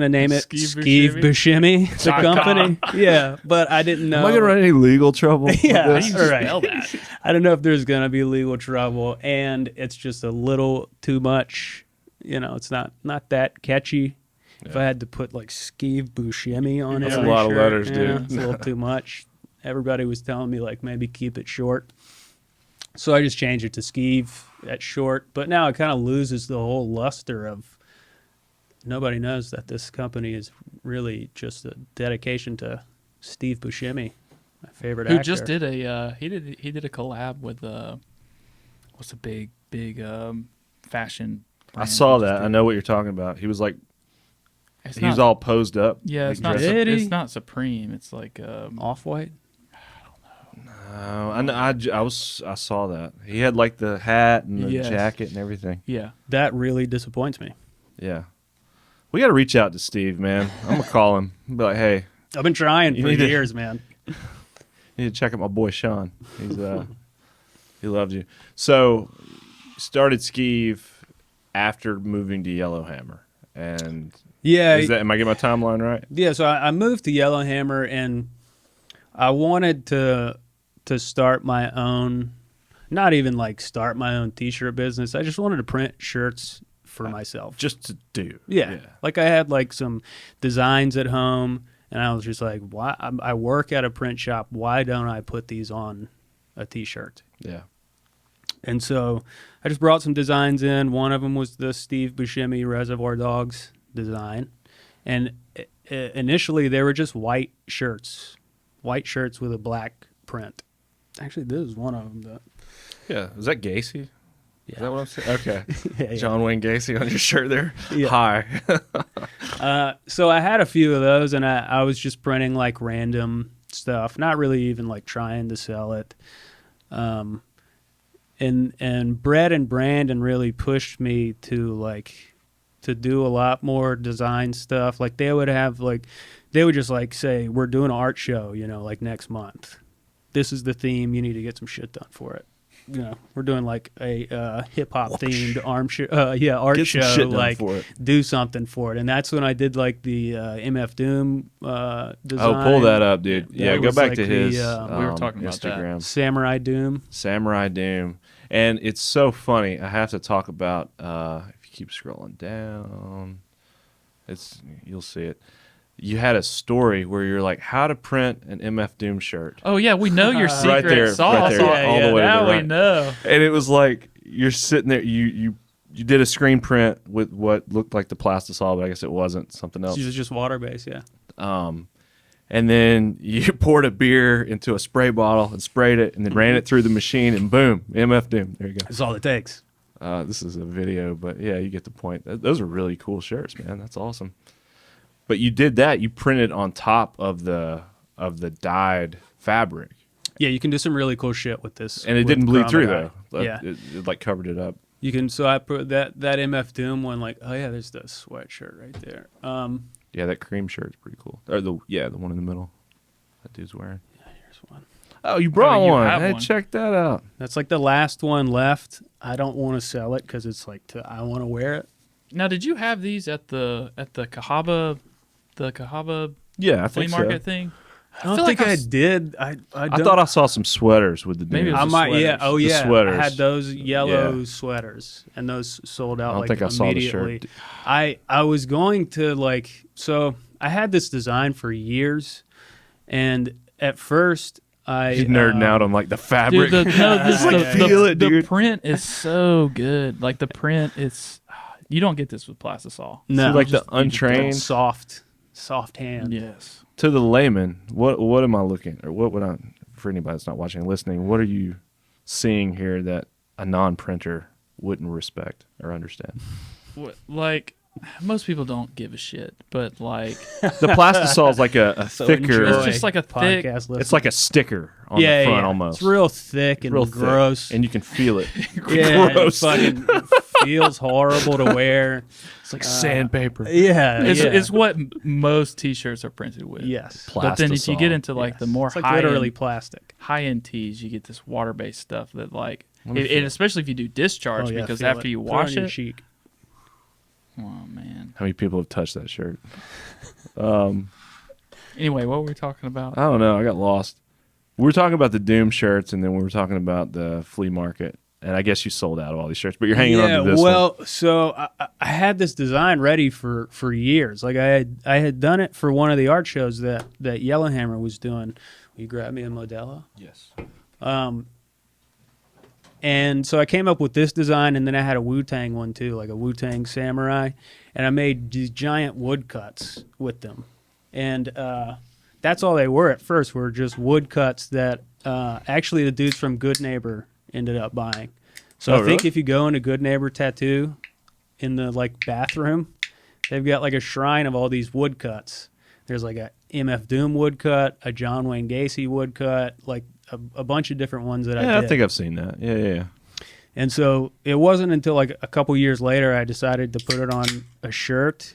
name it Skeeve Skeeve Buscemi, the company. Yeah, but I didn't know. Am I gonna run any legal trouble? with Yeah, this? How do you right. spell that? I don't know if there's gonna be legal trouble, and it's just a little too much. You know, it's not that catchy. If I had to put like Skeeve Buscemi on That's every a lot of shirt, letters, yeah, dude. it's a little too much. Everybody was telling me like maybe keep it short, so I just changed it to Skeeve at short. But now it kind of loses the whole luster of nobody knows that this company is really just a dedication to Steve Buscemi, my favorite Who actor. just did a he did a collab with what's a big fashion. I brand saw he just that. I did? know what you're talking about. He was like, It's he was not- all posed up. Yeah, it's Like, not. dressed up. Did he? It's not Supreme. It's like Off-White. Oh, I saw that. He had like the hat and the Yes. jacket and everything. yeah. That really disappoints me. Yeah. We got to reach out to Steve, man. I'm gonna call him. Be like, hey, I've been trying You for need to- years, man. you need to check out my boy Sean. He's he loves you. So, you started Skeeve after moving to Yellowhammer, and Yeah, am I getting my timeline right? yeah. So I moved to Yellowhammer, and I wanted to start my own. Not even like start my own T-shirt business. I just wanted to print shirts for myself. Just to do. Yeah. Like I had like some designs at home, and I was just like, why? I work at a print shop. Why don't I put these on a T-shirt? Yeah. And so I just brought some designs in. One of them was the Steve Buscemi Reservoir Dogs design. And initially they were just white shirts with a black print. Actually, this is one of them. Though. Yeah. Is that Gacy? Is Yeah. that what I'm saying? Okay. Yeah. John Wayne Gacy on your shirt there. Yeah. Hi. So I had a few of those, and I was just printing like random stuff, not really even like trying to sell it. And Brett and Brandon really pushed me to do a lot more design stuff. Like they would just like say, we're doing an art show, like next month. This is the theme. You need to get some shit done for it. We're doing like a hip hop themed art Get show. some shit done Like for it. do something for it. And that's when I did like the MF Doom design. Oh, pull that up, dude. Yeah, Yeah, it go was back like to the, his we were talking about that. Instagram. Samurai Doom. Samurai Doom. And it's so funny. I have to talk about if you keep scrolling down, you'll see it. You had a story where you're like, how to print an MF Doom shirt. Oh yeah, we know your secret Right there, sauce. right there, all the way to now the we right. know. And it was like you're sitting there, you did a screen print with what looked like the plastisol, but I guess it wasn't, something else. It was just water based, yeah. And then you poured a beer into a spray bottle and sprayed it and then ran it through the machine and boom, MF Doom. There you go. That's all it takes. This is a video, but yeah, you get the point. Those are really cool shirts, man. That's awesome. But you did that. You printed on top of the dyed fabric, Yeah, you can do some really cool shit with this. and it with didn't bleed through Chroma though. Dye. Yeah, It like covered it up. you can. So I put that MF Doom one. Like, oh yeah, there's the sweatshirt right there. Yeah, that cream shirt's pretty cool. Or the one in the middle. That dude's wearing. Here's one. Oh, you brought you one. have Hey, one. check that out. That's like the last one left. I don't want to sell it because it's like I want to wear it. Now, did you have these at the Cahaba, Yeah, I flea think market so. thing? I don't feel think like I I s- did. I I thought I saw some sweaters with the Maybe it dudes. was I might. Yeah. sweaters. Oh The yeah. sweaters. I had those yellow Yeah. sweaters, and those sold out I don't like think I saw the shirt. immediately. I was going to like. So I had this design for years, and at first I He's nerding out on like the fabric. Dude, feel it, the dude. print is so good. Like the print, you don't get this with plastisol. No, like the just- you just don't. untrained soft hand. Yes. to the layman. What am I looking, or what would I, for anybody that's not watching and listening, what are you seeing here that a non-printer wouldn't respect or understand? Like most people don't give a shit, but like The plastisol is like a So thicker. enjoy It's just like a thick- podcast listening. It's like a sticker on the front almost. It's real thick and Real thick, gross. and you can feel it. Yeah, Gross. it fucking feels horrible to wear. It's like sandpaper. Yeah, it's what most T-shirts are printed with. yes. But then if you Plastisol. get into like the Yes. more it's like high literally end, plastic. high end tees, you get this water based stuff that like, Let me and feel it. especially if you do discharge, Oh, yeah, because feel after it. you Put it wash on your it, cheek. oh man. How many people have touched that shirt? Anyway, what were we talking about? I don't know. I got lost. We were talking about the Doom shirts, and then we were talking about the flea market. And I guess you sold out of all these shirts, but you're hanging on to this well, one. so I had this design ready for years. Like I had done it for one of the art shows that Yellowhammer was doing. Will you grab me a Modelo? Yes. And so I came up with this design, and then I had a Wu-Tang one too, like a Wu-Tang samurai, and I made these giant woodcuts with them. And that's all they were at first, were just woodcuts that actually the dudes from Good Neighbor ended up buying. So Oh, I think really? if you go into Good Neighbor Tattoo in the like bathroom, they've got like a shrine of all these woodcuts. There's like a MF Doom woodcut, a John Wayne Gacy woodcut, like a bunch of different ones that I Yeah, did. I think I've seen that. Yeah. And so it wasn't until like a couple years later I decided to put it on a shirt.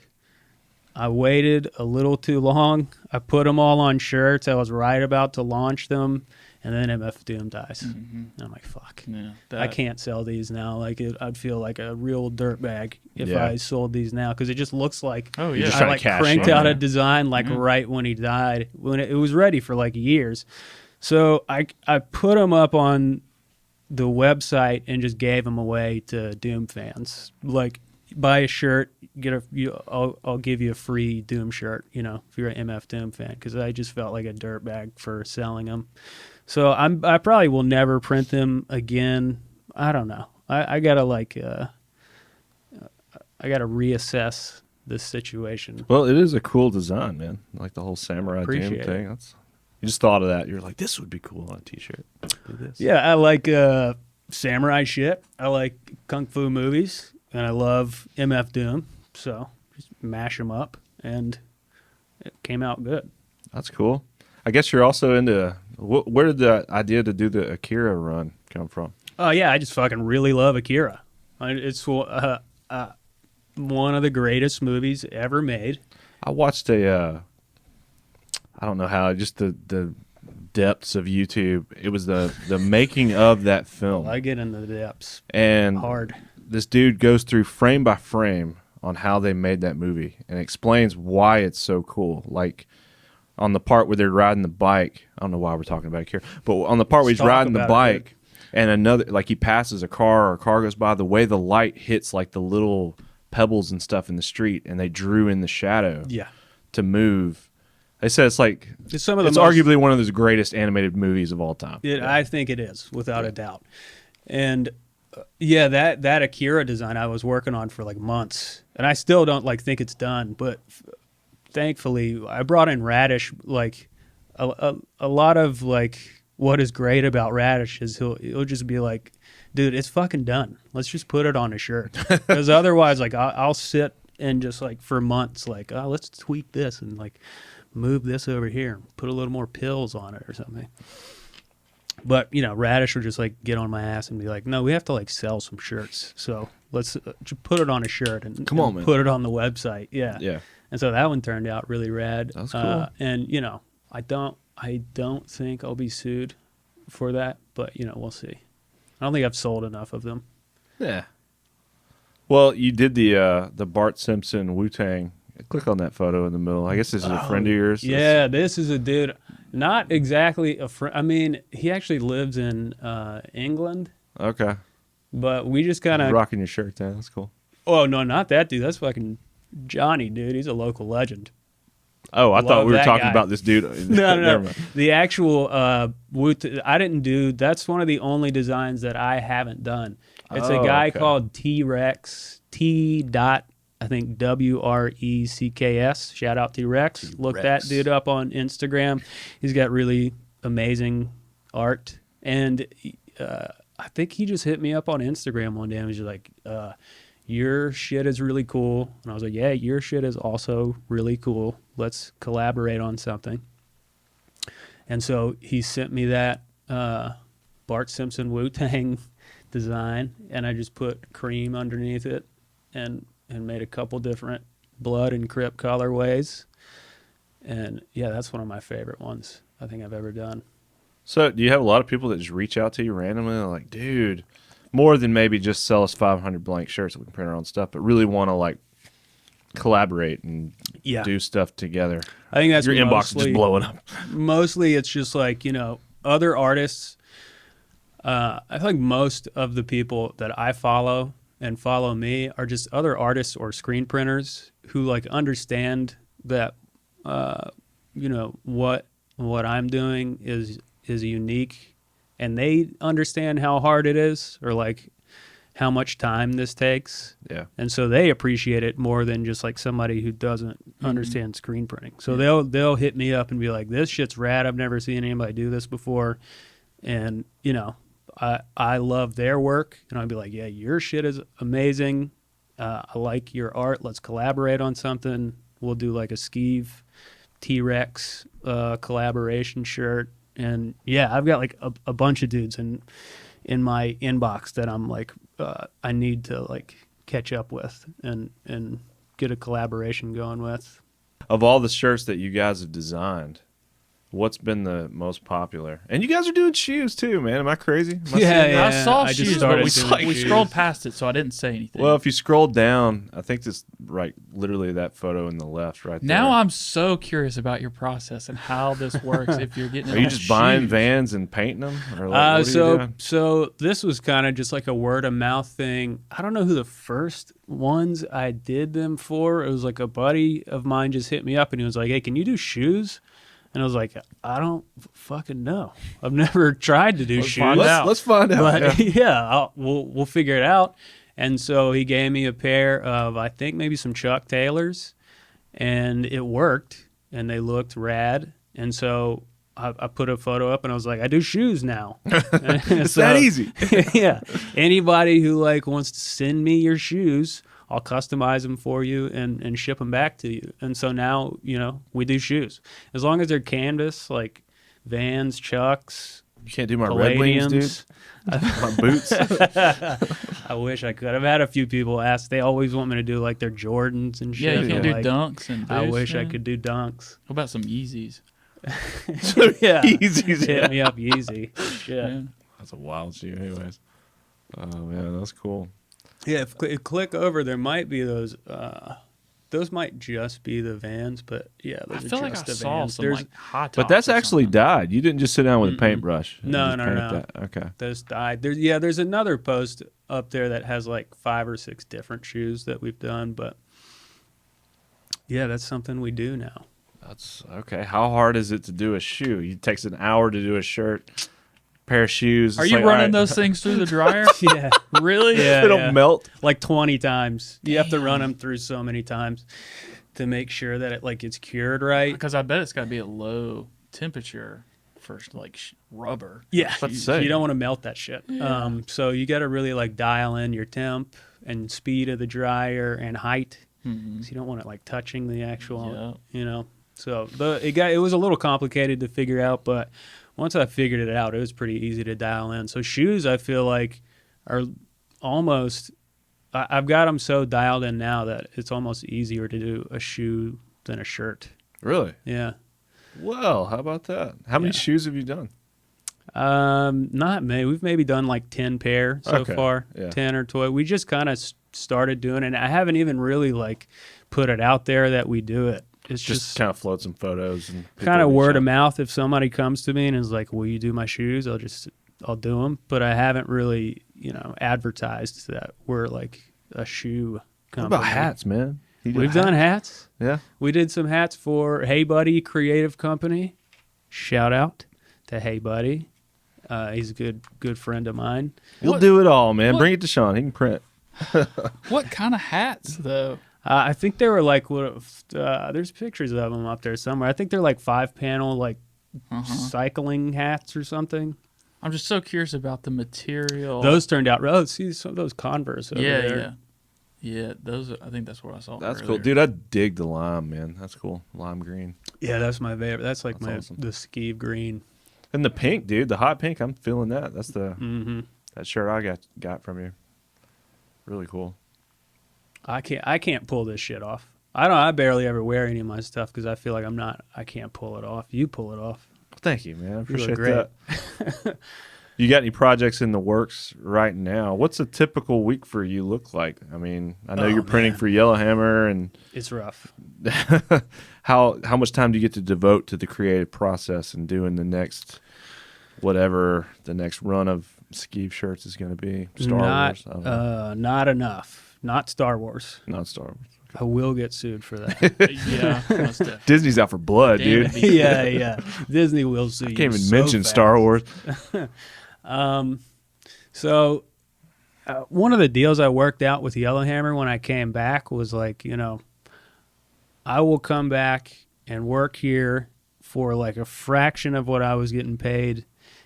I waited a little too long. I put them all on shirts. I was right about to launch them, and then MF Doom dies. And I'm like, fuck. Yeah, I can't sell these now. Like I'd feel like a real dirtbag if Yeah. I sold these now, because it just looks like Oh You're yeah. just I trying to like cash cranked in, out a yeah. design like right when he died, when it was ready for like years. So I put them up on the website and just gave them away to Doom fans. Like, buy a shirt, I'll give you a free Doom shirt. You know, if you're an MF Doom fan, because I just felt like a dirtbag for selling them. So I probably will never print them again. I don't know. I gotta I gotta reassess this situation. Well, it is a cool design, man. Like the whole samurai Doom Appreciate thing. You just thought of that. You're like, this would be cool on a T-shirt. Do this. Yeah, I like samurai shit. I like kung fu movies, and I love MF Doom. So just mash them up, and it came out good. That's cool. I guess you're also into. Where did the idea to do the Akira run come from? Oh yeah, I just fucking really love Akira. It's one of the greatest movies ever made. I watched a. I don't know how. Just the depths of YouTube. It was the making of that film, I get into the depths and hard. this dude goes through frame by frame on how they made that movie and explains why it's so cool. Like on the part where they're riding the bike, I don't know why we're talking about it here, but on the part where he's Let's talk riding the about it, bike and another, like he passes a car or a car goes by, the way the light hits like the little pebbles and stuff in the street, and they drew in the shadow Yeah, to move. They said it's like it's some of the it's most, arguably one of those greatest animated movies of all time. I think it is, without a doubt. And yeah, that Akira design I was working on for like months, and I still don't like think it's done. But thankfully, I brought in Radish. Like a lot of like what is great about Radish is he'll just be like, dude, it's fucking done. Let's just put it on a shirt. Because otherwise, like I'll sit and just like for months, like, oh, let's tweak this and like move this over here, put a little more pills on it or something. But you know, Radish will just like get on my ass and be like, no, we have to like sell some shirts, so let's just put it on a shirt and Come on, and man. put it on the website. Yeah. Yeah. And so that one turned out really rad. That's cool. And you know, I don't think I'll be sued for that, but you know, we'll see. I don't think I've sold enough of them. Yeah. Well, you did the Bart Simpson Wu-Tang. Click on that photo in the middle. I guess this is a friend of yours. Yeah, this is a dude, not exactly a friend. I mean, he actually lives in England, Okay. but we just kind of. Rocking your shirt then. That's cool. Oh no, not that dude. That's fucking Johnny, dude. He's a local legend. Oh, I thought Love we were that talking guy. about this dude. No, Never no. mind. The actual I didn't do. That's one of the only designs that I haven't done. It's a Oh, guy okay. called T-Rex. I think WRECKS. Shout out T-Rex. Look that dude up on Instagram. He's got really amazing art. And I think he just hit me up on Instagram one day and was just like, your shit is really cool. And I was like, yeah, your shit is also really cool. Let's collaborate on something. And so he sent me that Bart Simpson Wu-Tang design, and I just put cream underneath it and made a couple different blood and Crip colorways. And yeah, that's one of my favorite ones I think I've ever done. So, do you have a lot of people that just reach out to you randomly, and like, dude, more than maybe just sell us 500 blank shirts that we can print our own stuff, but really want to like collaborate and do stuff together? I think that's your inbox is just blowing up. Mostly, it's just like, other artists. I feel like most of the people that I follow and follow me are just other artists or screen printers who like understand that, what I'm doing is unique, and they understand how hard it is, or like how much time this takes. Yeah. And so they appreciate it more than just like somebody who doesn't understand screen printing. So they'll hit me up and be like, this shit's rad. I've never seen anybody do this before. And, I love their work, and I'd be like, yeah, your shit is amazing. I like your art. Let's collaborate on something. We'll do like a Skeeve T-Rex collaboration shirt. And yeah, I've got like a bunch of dudes in my inbox that I'm like, I need to like catch up with and get a collaboration going with. Of all the shirts that you guys have designed, what's been the most popular? And you guys are doing shoes too, man. Am I crazy? Yeah. I saw I just shoes, started but doing we shoes. scrolled past it, so I didn't say anything. Well, if you scroll down, I think this right, literally that photo in the left, right there. now I'm so curious about your process and how this works. If you're getting, Are you just buying Vans and painting them, or like, what are you doing? So this was kind of just like a word of mouth thing. I don't know who the first ones I did them for. It was like a buddy of mine just hit me up and he was like, hey, can you do shoes? And I was like, I don't fucking know. I've never tried to do shoes. Let's find out. But yeah, we'll figure it out. And so he gave me a pair of, I think maybe some Chuck Taylors, and it worked, and they looked rad. And so I put a photo up, and I was like, I do shoes now. It's that easy. Yeah. Anybody who like wants to send me your shoes, I'll customize them for you and ship them back to you. And so now, we do shoes. As long as they're canvas, like Vans, Chucks, You can't do my Red Wings, dude. My boots. I wish I could. I've had a few people ask. They always want me to do like their Jordans and shit. Yeah, you can do like, dunks and I boosts, wish I man. could do dunks. What about some Yeezys? Yeah. Yeezys. Hit me up, Yeezy. Shit. Yeah. That's a wild shoe, anyways. Oh man, that's cool. Yeah, if click over, there might be those. Those might just be the Vans, but yeah, I those feel are like just I the saw Vans. some There's like hot But tops that's or actually something. dyed. You didn't just sit down with a paintbrush. and No, just no, paint no. that. Okay. those died. There's another post up there that has like 5 or 6 different shoes that we've done, but yeah, that's something we do now. That's okay. How hard is it to do a shoe? It takes an hour to do a shirt, pair of shoes. Are It's you like, running all right, those things through the dryer? Yeah, Really? yeah, They don't yeah. melt. Like 20 times. You have to run them through so many times to make sure that it like gets cured right. Because I bet it's got to be a low temperature for like rubber. Yeah, Let's say. you don't want to melt that shit. Yeah. So you got to really like dial in your temp and speed of the dryer and height. Mhm. 'Cause you don't want it like touching the actual, Yeah. So it was a little complicated to figure out, but once I figured it out, it was pretty easy to dial in. So shoes, I feel like, are almost. I've got them so dialed in now that it's almost easier to do a shoe than a shirt. Really? Yeah. Well, how about that? How many Yeah. shoes have you done? Not many. We've maybe done like 10 pair so Okay, far, yeah. 10 or 12. We just kind of started doing it. And I haven't even really like put it out there that we do it. It's Just kind of float some photos and people kind of reach word out. of mouth. If somebody comes to me and is like, will you do my shoes? I'll do them. But I haven't really, advertised that we're like a shoe What company. about hats, man? You do We've done hats. Yeah. We did some hats for Hey Buddy Creative Company. Shout out to Hey Buddy. He's a good friend of mine. You'll What- do it all, man. what- Bring it to Sean. He can print. What kind of hats though? I think they were like there's pictures of them up there somewhere. I think they're like 5-panel like cycling hats or something. I'm just so curious about the material. Those turned out. Oh, see some of those Converse over yeah, there. yeah. Yeah, I think that's what I saw. That's earlier. cool, dude. I dig the lime, man. That's cool. Lime green. Yeah, that's my favorite. That's like That's awesome. the Skeeve green. And the pink, dude, the hot pink, I'm feeling that. That's the Mm-hmm. that shirt I got from you. Really cool. I can't pull this shit off. I barely ever wear any of my stuff because I feel like I can't pull it off. You pull it off. Thank you, man. I You look appreciate great. that. You got any projects in the works right now? What's a typical week for you look like? I mean, I know you're printing for Yellowhammer, and It's rough. how much time do you get to devote to the creative process and doing the next whatever the next run of Skeeve shirts is going to be? Star Wars? I don't know. Not enough. Not Star Wars. Not Star Wars. I will get sued for that. Yeah, most definitely. Disney's out for blood, Damn dude. it, be- yeah. Disney will sue I you. can't even so mention fast. Star Wars. So one of the deals I worked out with Yellowhammer when I came back was like, I will come back and work here for like a fraction of what I was getting paid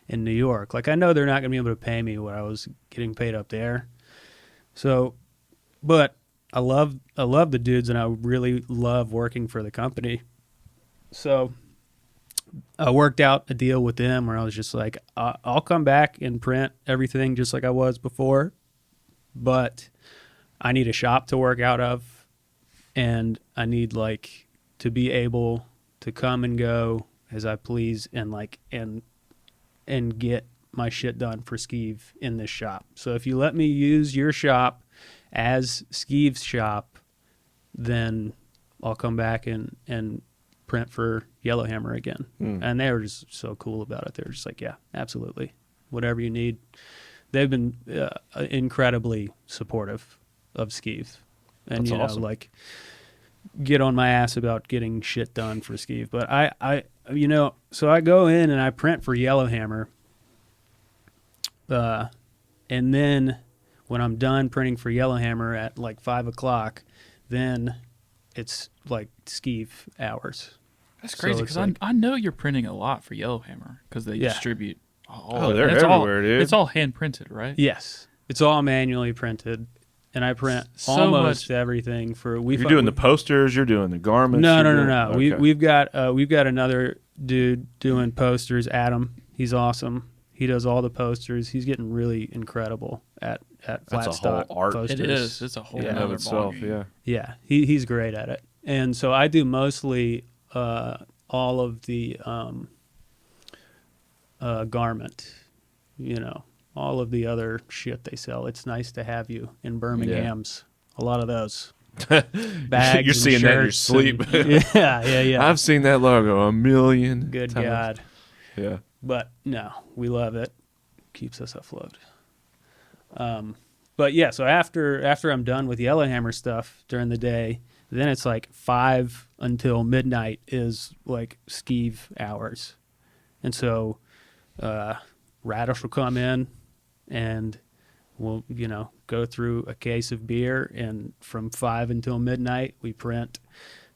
in New York. Like, I know they're not going to be able to pay me what I was getting paid up there. So, but I love the dudes, and I really love working for the company. So I worked out a deal with them where I was just like, I'll come back and print everything just like I was before, but I need a shop to work out of, and I need like to be able to come and go as I please, and like and get my shit done for Skeeve in this shop. So if you let me use your shop as Skeeve's shop, then I'll come back and print for Yellowhammer again. And they were just so cool about it. They were just like, yeah, absolutely. Whatever you need. They've been incredibly supportive of Skeeve. And, That's awesome. like, get on my ass about getting shit done for Skeeve. But I so I go in and I print for Yellowhammer. And then when I'm done printing for Yellowhammer at like 5 o'clock, then it's like Skeeve hours. That's So crazy it's because like- I know you're printing a lot for Yellowhammer because they Yeah. distribute all Oh, of it. they're And everywhere, dude. It's all hand printed, right? Yes, it's all manually printed, and I print So almost much- everything for. You're doing the posters. You're doing the garments. No. you're doing- Okay. We've got another dude doing posters. Adam, he's awesome. He does all the posters. He's getting really incredible at That's flat a whole stock art. posters. It is. It's a whole in and other of itself. ballgame. Yeah. Yeah, he's great at it. And so I do mostly all of the garment, all of the other shit they sell. It's nice to have you in Birmingham's. A lot of those bags. You're and seeing that in your shirts sleep. and- yeah. I've seen that logo a million Good times. God. Yeah. But no, we love it. Keeps us afloat. But yeah, so after I'm done with Yellowhammer stuff during the day, then it's like 5 until midnight is like Skeeve hours. And so Radish will come in and we'll, go through a case of beer, and from 5 until midnight we print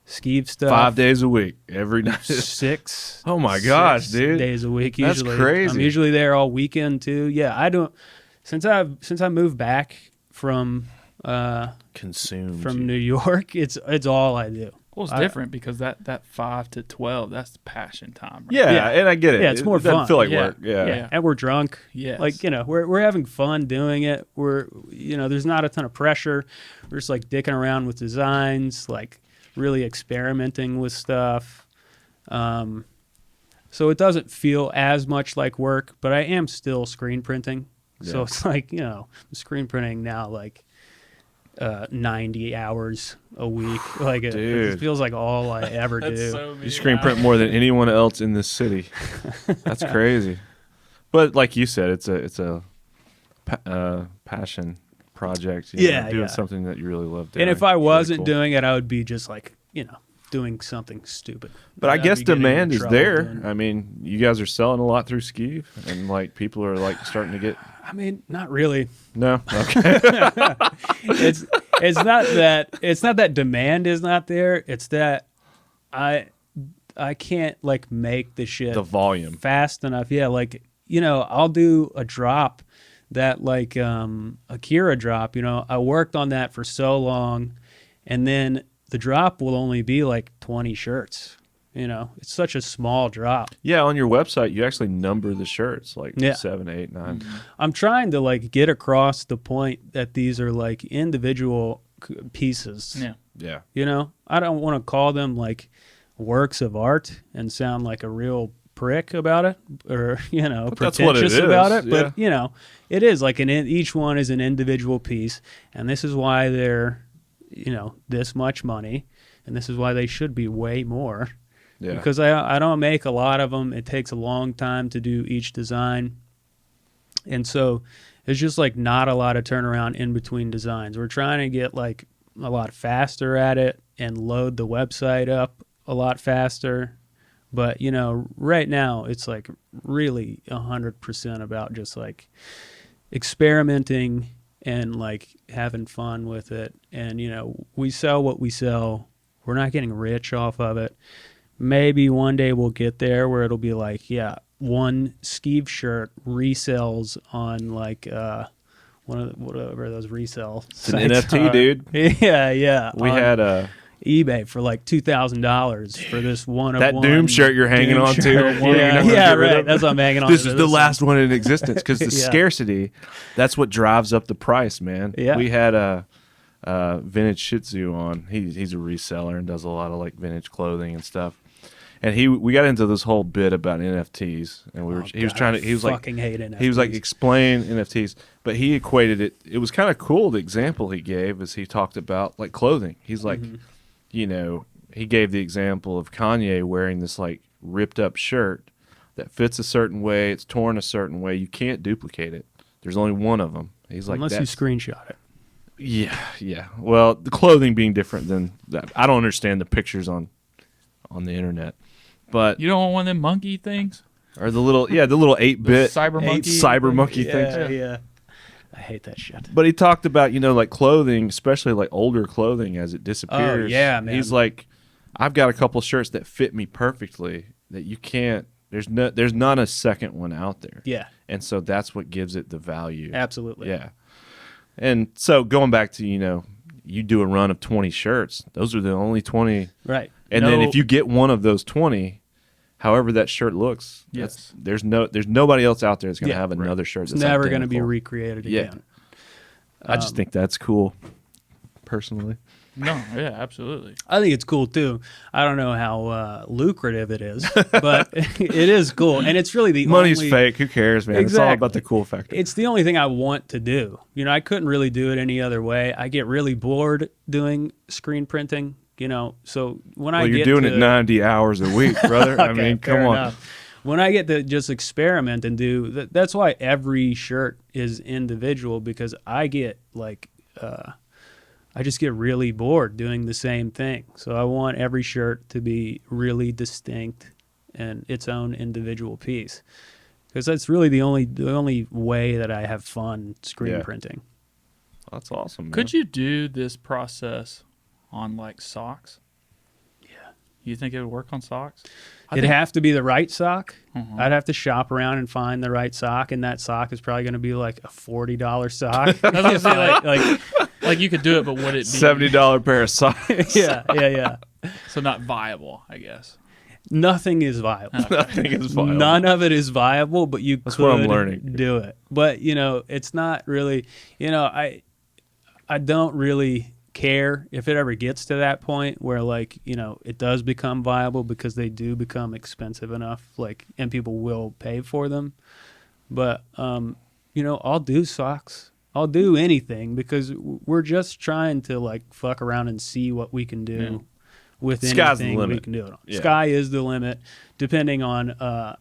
Skeeve stuff. 5 days a week, every night. 6 Oh my gosh, 6 dude. days a week That's usually. crazy. I'm usually there all weekend too. Yeah, I don't since I moved back from Consumed. New York, it's all I do. Well, it's I- different because that 5 to 12, that's passion time. Right? Yeah, Yeah. and I get it. Yeah, it's more it doesn't fun. feel like Yeah. work. Yeah. Yeah. And we're drunk. Yes. Like, we're having fun doing it. We're there's not a ton of pressure. We're just like dicking around with designs, like really experimenting with stuff. So it doesn't feel as much like work, but I am still screen printing. So Yeah. it's like, I'm screen printing now like 90 hours a week. Like it Dude. feels like all I ever do. You screen print more than anyone else in this city. That's crazy. But like you said, it's a passion project. Yeah, doing yeah. something that you really love doing. And if I It's really wasn't cool. doing it, I would be just like, doing something stupid. But I I'd guess be getting in demand is trouble there. doing- I mean, you guys are selling a lot through Skeeve, and like people are like starting to get. I mean, not really. No, okay. It's not that demand is not there. It's that I can't like make the shit The volume. fast enough. Yeah, like I'll do a drop that like Akira drop, you know, I worked on that for so long, and then the drop will only be like 20 shirts. You know, it's such a small drop. Yeah, on your website, you actually number the shirts like Yeah. 7, 8, 9. I'm trying to like get across the point that these are like individual pieces. Yeah. Yeah. You know, I don't want to call them like works of art and sound like a real prick about it, or you know, But that's what it pretentious is, about it. yeah. But you know, it is like each one is an individual piece, and this is why they're, you know, this much money, and this is why they should be way more. Yeah. Because I don't make a lot of them. It takes a long time to do each design, and so there's just like not a lot of turnaround in between designs. We're trying to get like a lot faster at it and load the website up a lot faster. But, you know, right now it's like really 100% about just like experimenting and like having fun with it. And, you know, we sell what we sell. We're not getting rich off of it. Maybe one day we'll get there where it'll be like, yeah, one Skeeve shirt resells on like whatever those resell It's an NFT, dude. Yeah. We on had eBay for like $2,000 for this one of that one Doom shirt you're hanging Doom on to. shirt. You're Yeah, gonna yeah, get rid right. of. That's what I'm hanging on This to. is the last one in existence because the Yeah. scarcity, that's what drives up the price, man. Yeah. We had a vintage Shih Tzu on. He's a reseller and does a lot of like vintage clothing and stuff. And we got into this whole bit about NFTs, and he was fucking hate NFTs. he was like explain NFTs, but he equated it. It was kind of cool. The example he gave is he talked about like clothing. He's like, you know, he gave the example of Kanye wearing this like ripped up shirt that fits a certain way. It's torn a certain way. You can't duplicate it. There's only one of them. He's like, unless you screenshot it. yeah. Well, the clothing being different than that. I don't understand the pictures on the internet, but You don't want one of them monkey things? or the little 8-bit cyber monkey. cyber monkey things. Yeah. I hate that shit. But he talked about, you know, like clothing, especially like older clothing as it disappears. Oh, yeah, man. He's like, I've got a couple shirts that fit me perfectly that you can't. There's not a second one out there. Yeah, And so that's what gives it the value. absolutely. Yeah. And so going back to, you know, you do a run of 20 shirts. Those are the only 20. Right. And then if you get one of those 20, however that shirt looks, Yes. there's nobody else out there that's going to Yeah, have right. another shirt it's that's never going to be identical. recreated Yeah. again. I just think that's cool, personally. No, yeah, absolutely. I think it's cool too. I don't know how lucrative it is, but it is cool, and it's really the Money's only, fake. Who cares, man? It's all Exactly. about the cool factor. It's the only thing I want to do. You know, I couldn't really do it any other way. I get really bored doing screen printing. You know, so when I Well, get you're doing to, it 90 hours a week, brother. I Okay, mean, fair come on. enough. When I get to just experiment and do that's why every shirt is individual, because I get like I just get really bored doing the same thing. So I want every shirt to be really distinct and its own individual piece, because that's really the only way that I have fun screen Yeah. printing. That's awesome, man. Could you do this process on like socks? Yeah. You think it would work on socks? It'd have to be the right sock. Mhm. I'd have to shop around and find the right sock, and that sock is probably going to be like a $40 sock. I was gonna say like you could do it, but would it be $70 pair of socks? yeah. so not viable? I guess. Nothing is viable. Nothing is viable. None of it is viable, but you That's could what I'm learning. do it. But, you know, it's not really, you know, I don't really care if it ever gets to that point where, like, you know, it does become viable, because they do become expensive enough, like, and people will pay for them. But, you know, I'll do socks. I'll do anything, because we're just trying to, like, fuck around and see what we can do with Sky's the anything we limit. can do it on. Yeah. Sky is the limit, depending on a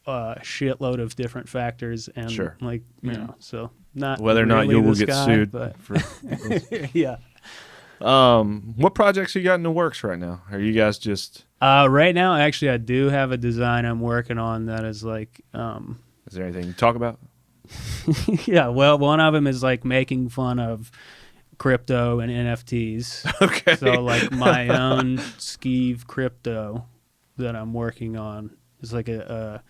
shitload of different factors, and Sure. like, you know, so not Whether or not really you will the get sky, sued. but For, yeah. what projects you got in the works right now? Are you guys just? Right now, actually, I do have a design I'm working on that is like, Is there anything you talk about? yeah. Well, one of them is like making fun of crypto and NFTs. Okay. So like my own Skeeve crypto that I'm working on is like a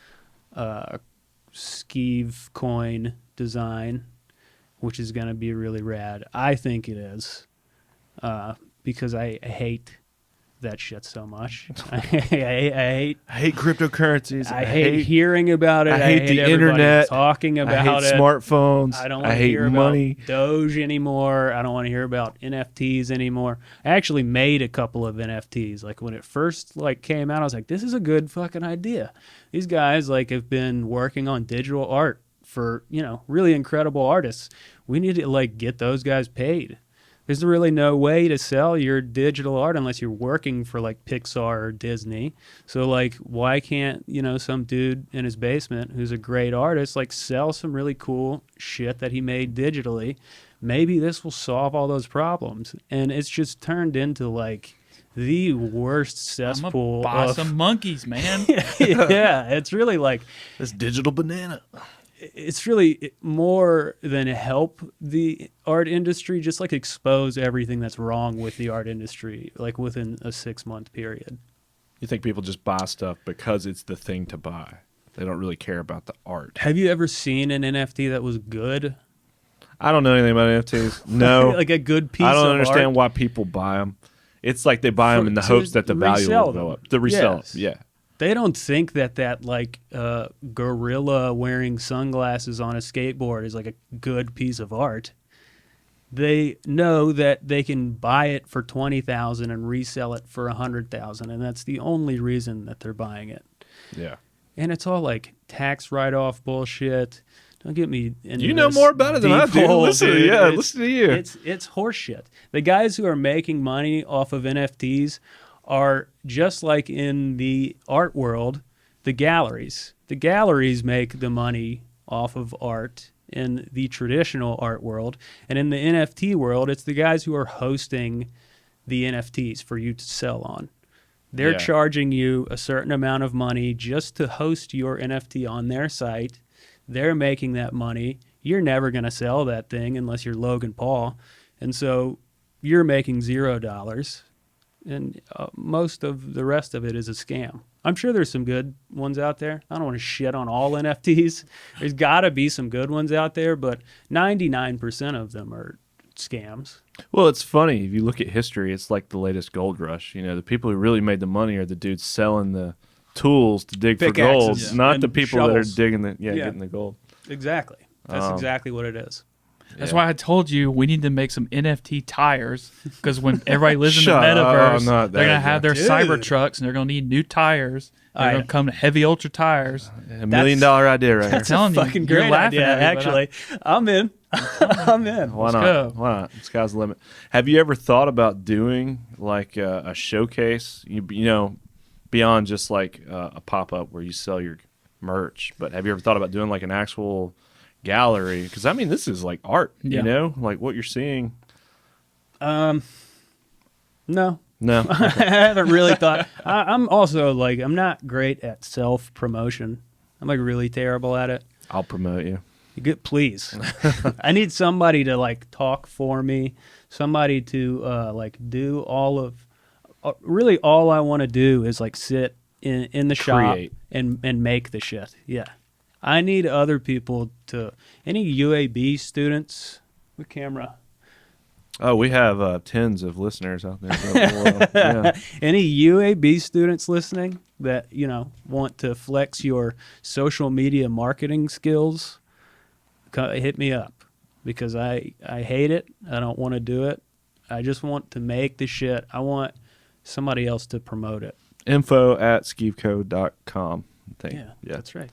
Skeeve coin design, which is going to be really rad. I think it is, because I hate that shit so much. I hate I hate cryptocurrencies. I hate hearing about it. I hate the everybody internet. talking about I hate it. smartphones. I don't I want to hate hear money. about Doge anymore. I don't want to hear about NFTs anymore. I actually made a couple of NFTs. Like when it first came out, I was like, this is a good fucking idea. These guys have been working on digital art for, really incredible artists. We need to get those guys paid. There's really no way to sell your digital art unless you're working for Pixar or Disney. So why can't, some dude in his basement who's a great artist sell some really cool shit that he made digitally? Maybe this will solve all those problems. And it's just turned into the worst cesspool. I'm gonna buy some monkeys, man. Yeah, it's really This digital banana. it's really more than help the art industry, just expose everything that's wrong with the art industry within a 6-month period. You think people just buy stuff because it's the thing to buy? They don't really care about the art. Have you ever seen an NFT that was good? I don't know anything about NFTs. No. A good piece I don't of understand art? why people buy them. It's like they buy them in the To hopes that the value will resell go them. up. The resell Yes. them, yeah. They don't think that gorilla wearing sunglasses on a skateboard is a good piece of art. They know that they can buy it for $20,000 and resell it for $100,000, and that's the only reason that they're buying it. Yeah. And it's all tax write-off bullshit. Don't get me into You know this more about it than I deep do. hole, Listen, dude. yeah, It's- listen to you. It's horseshit. The guys who are making money off of NFTs are just like in the art world, the galleries. The galleries make the money off of art in the traditional art world. And in the NFT world, it's the guys who are hosting the NFTs for you to sell on. They're Yeah. charging you a certain amount of money just to host your NFT on their site. They're making that money. You're never going to sell that thing unless you're Logan Paul. And so you're making $0. And most of the rest of it is a scam. I'm sure there's some good ones out there. I don't want to shit on all NFTs. There's got to be some good ones out there, but 99% of them are scams. Well, it's funny. If you look at history, it's like the latest gold rush. The people who really made the money are the dudes selling the tools to dig for gold, Pickaxes not and the people that shovels. are digging getting the gold. Exactly. That's exactly what it is. That's Yeah. why I told you we need to make some NFT tires because when everybody lives in the Shut up. metaverse, Oh, not they're that, gonna have their Dude. cyber trucks and they're gonna need new tires. They're gonna come to heavy ultra tires. $1 million idea right here. That's telling a you, fucking you're great laughing idea, at me, but actually. I'm in. I'm in. Why Let's not? go. Why not? Sky's the limit. Have you ever thought about doing a showcase? You beyond just a pop up where you sell your merch, but have you ever thought about doing an actual gallery? Because this is art. Yeah. What you're seeing. No. No. I haven't really thought. I'm also I'm not great at self promotion. I'm really terrible at it. I'll promote you. Please. I need somebody to talk for me. Somebody to do all of. Really, all I want to do is sit in the shop Create. and make the shit. Yeah. I need other people to. Any UAB students with camera? Oh, we have tens of listeners out there. Yeah. Any UAB students listening that want to flex your social media marketing skills? Hit me up because I hate it. I don't want to do it. I just want to make the shit. I want somebody else to promote it. info@skeevecode.com. Yeah, that's right.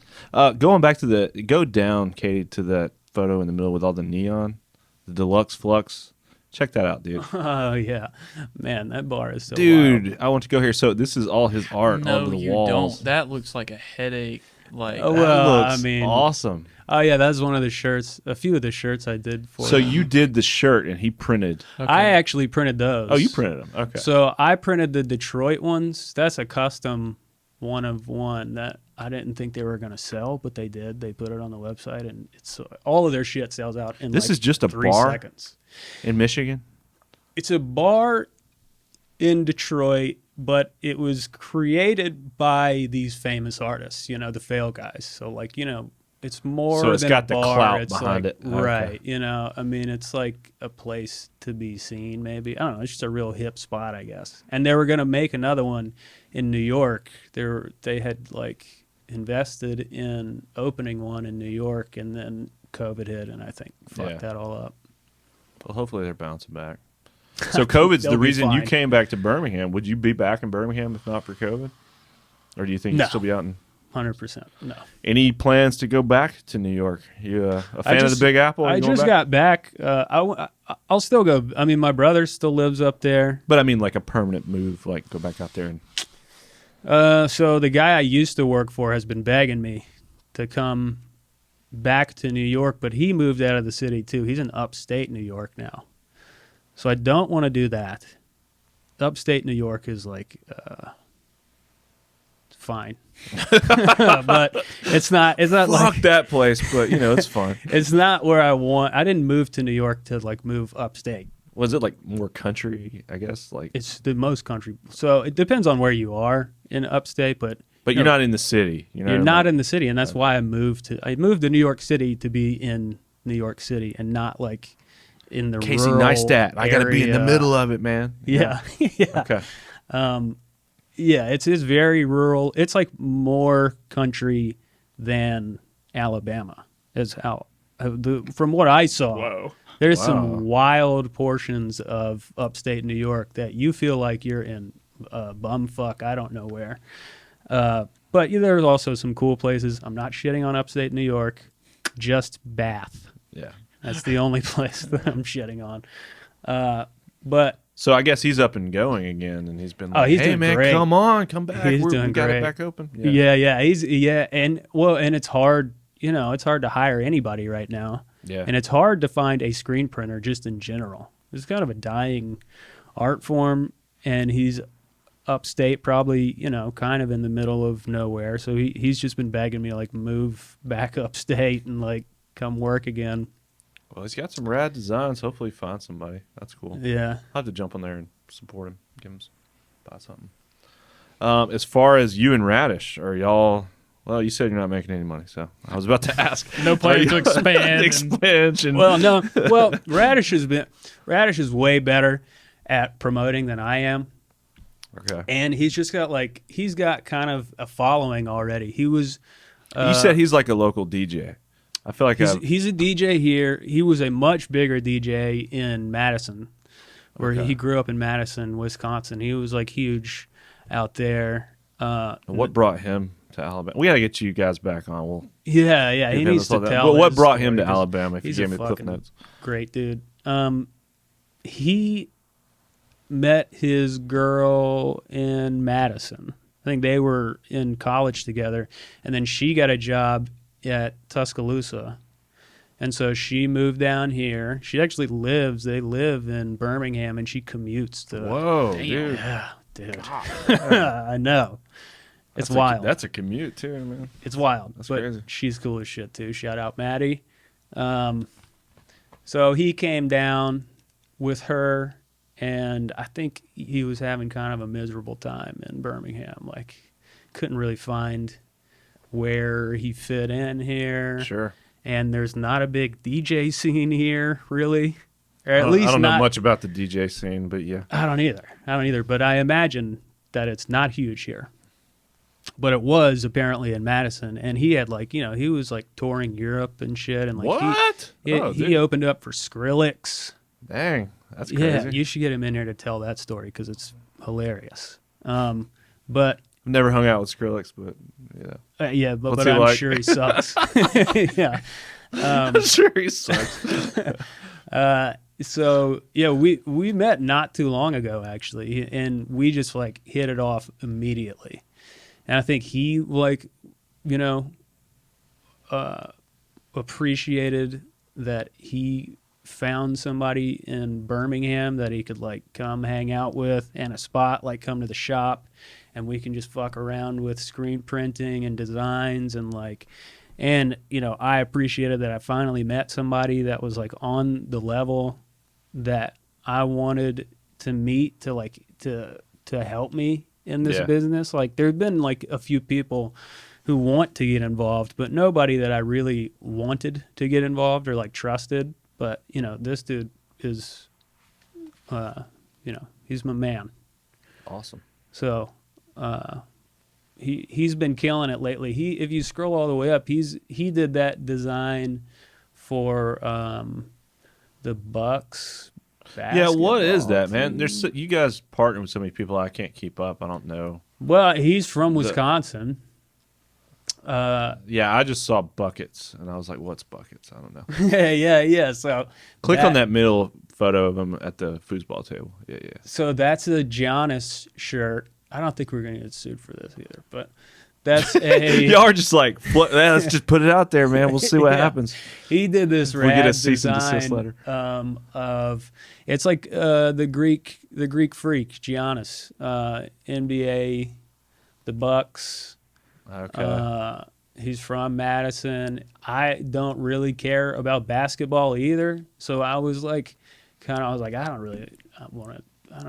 Going back to go down, Katie, to that photo in the middle with all the neon, the deluxe flux. Check that out, dude. Oh yeah, man, that bar is so Dude, wild. I want to go here. So this is all his art No, onto the you walls. don't. That looks like a headache. Oh, That well, looks I mean, awesome. Oh yeah, that's one of the shirts. A few of the shirts I did for. So them. you did the shirt and he printed. Okay. I actually printed those. Oh, you printed them. Okay. So I printed the Detroit ones. That's a custom one of one that I didn't think they were going to sell, but they did. They put it on the website, and it's all of their shit sells out in This is just a 3 bar? seconds. In Michigan? It's a bar in Detroit, but it was created by these famous artists, the Fail guys. So it's more So it's than got a the bar. clout It's behind like, it. Okay. right? You know, I mean, it's like a place to be seen. Maybe I don't know. It's just a real hip spot, I guess. And they were gonna make another one in New York. They had like invested in opening one in New York, and then COVID hit, and I think fucked Yeah. that all up. Well, hopefully they're bouncing back. So COVID's They'll the be reason you fine. came back to Birmingham. Would you be back in Birmingham if not for COVID? Or do you think No. you'd still be out in... 100%. No. Any plans to go back to New York? You a fan of the Big Apple? I You going just back? got back. I'll still go. I mean, my brother still lives up there. But I mean like a permanent move, like go back out there and... So the guy I used to work for has been begging me to come back to New York, but he moved out of the city too. He's in upstate New York now. So I don't want to do that. Upstate New York is like fine. But it's not Fuck like that place, but you know, it's fun. it's not where I want. I didn't move to New York to like move upstate. Was it like more country, I guess? Like, It's the most country. So it depends on where you are in upstate, but but you're not in the city. you're not in the city, and that's why I moved to New York City to be in New York City and not like in the Casey rural Neistat. I got to be in the area. middle of it, man. Yeah. Yeah. Okay. Yeah, it's very rural. It's like more country than Alabama. Is how from what I saw. Whoa. There's Wow. some wild portions of upstate New York that you feel like you're in bumfuck, I don't know where. But there's also some cool places. I'm not shitting on upstate New York, just Bath. Yeah. That's the only place that I'm shitting on. But So I guess he's up and going again, and he's been like, he's "Hey doing man, great. come on, come back. He's We doing got great. it back open." yeah, and it's hard. It's hard to hire anybody right now. Yeah. And it's hard to find a screen printer just in general. It's kind of a dying art form, and he's upstate, probably, kind of in the middle of nowhere. So he's just been begging me, like, move back upstate and, like, come work again. Well, he's got some rad designs. Hopefully, find somebody. That's cool. Yeah. I'll have to jump on there and support him. Give him buy something. As far as you and Radish, are y'all? Well, you said you're not making any money, so I was about to ask. No plan to expand. and- Expansion. Well, no. Well, Radish is way better at promoting than I am. Okay. And he's got kind of a following already. He was You said he's like a local DJ. I feel like he's a DJ here. He was a much bigger DJ in Madison, where Okay. he grew up in Madison, Wisconsin. He was like huge out there. what brought him to Alabama? We got to get you guys back on. We'll Yeah, give he him needs the to full- tell. But what his brought him story, to 'cause Alabama? If you he's gave a me the cliff fucking notes. great dude. He met his girl in Madison. I think they were in college together, and then she got a job at Tuscaloosa. And so she moved down here. They live in Birmingham, and she commutes to. Whoa, Damn. dude. Yeah, dude. I know. It's wild. That's a commute too, man. It's wild. That's but crazy. she's cool as shit too. Shout out Maddie. So he came down with her, and I think he was having kind of a miserable time in Birmingham. Like, couldn't really find where he fit in here. Sure. And there's not a big DJ scene here, really. Or I at least don't know not. much about the DJ scene, but yeah. I don't either. But I imagine that it's not huge here. But it was apparently in Madison, and he had he was like touring Europe and shit, and like What? he Dude. opened up for Skrillex. Dang, that's Yeah, crazy. you should get him in here to tell that story because it's hilarious. But I've never hung out with Skrillex, but yeah. yeah, but What's he I'm like? sure he sucks. Yeah. I'm sure he sucks. So yeah, we met not too long ago actually, and we just like hit it off immediately. And I think he appreciated that he found somebody in Birmingham that he could like come hang out with, and a spot, like come to the shop, and we can just fuck around with screen printing and designs and like. And, I appreciated that I finally met somebody that was like on the level that I wanted to meet to help me in this Yeah. business. Like there'd been like a few people who want to get involved, but nobody that I really wanted to get involved or like trusted. But this dude is, he's my man. Awesome. So he's been killing it lately. If you scroll all the way up, he did that design for the Bucks. Yeah, what is basketball that, man? team. There's you guys partner with so many people I can't keep up. I don't know. Well, he's from Wisconsin. Yeah, I just saw buckets, and I was like, "What's buckets?" I don't know. yeah. So Click on that middle photo of him at the foosball table. Yeah. So that's a Giannis shirt. I don't think we're going to get sued for this either, but that's a. Y'all are just like, let's just put it out there, man. We'll see what happens. He did this We get a rad cease and desist design letter. of it's like the Greek freak Giannis, NBA, the Bucks. Okay. He's from Madison. I don't really care about basketball either, so I was like, I don't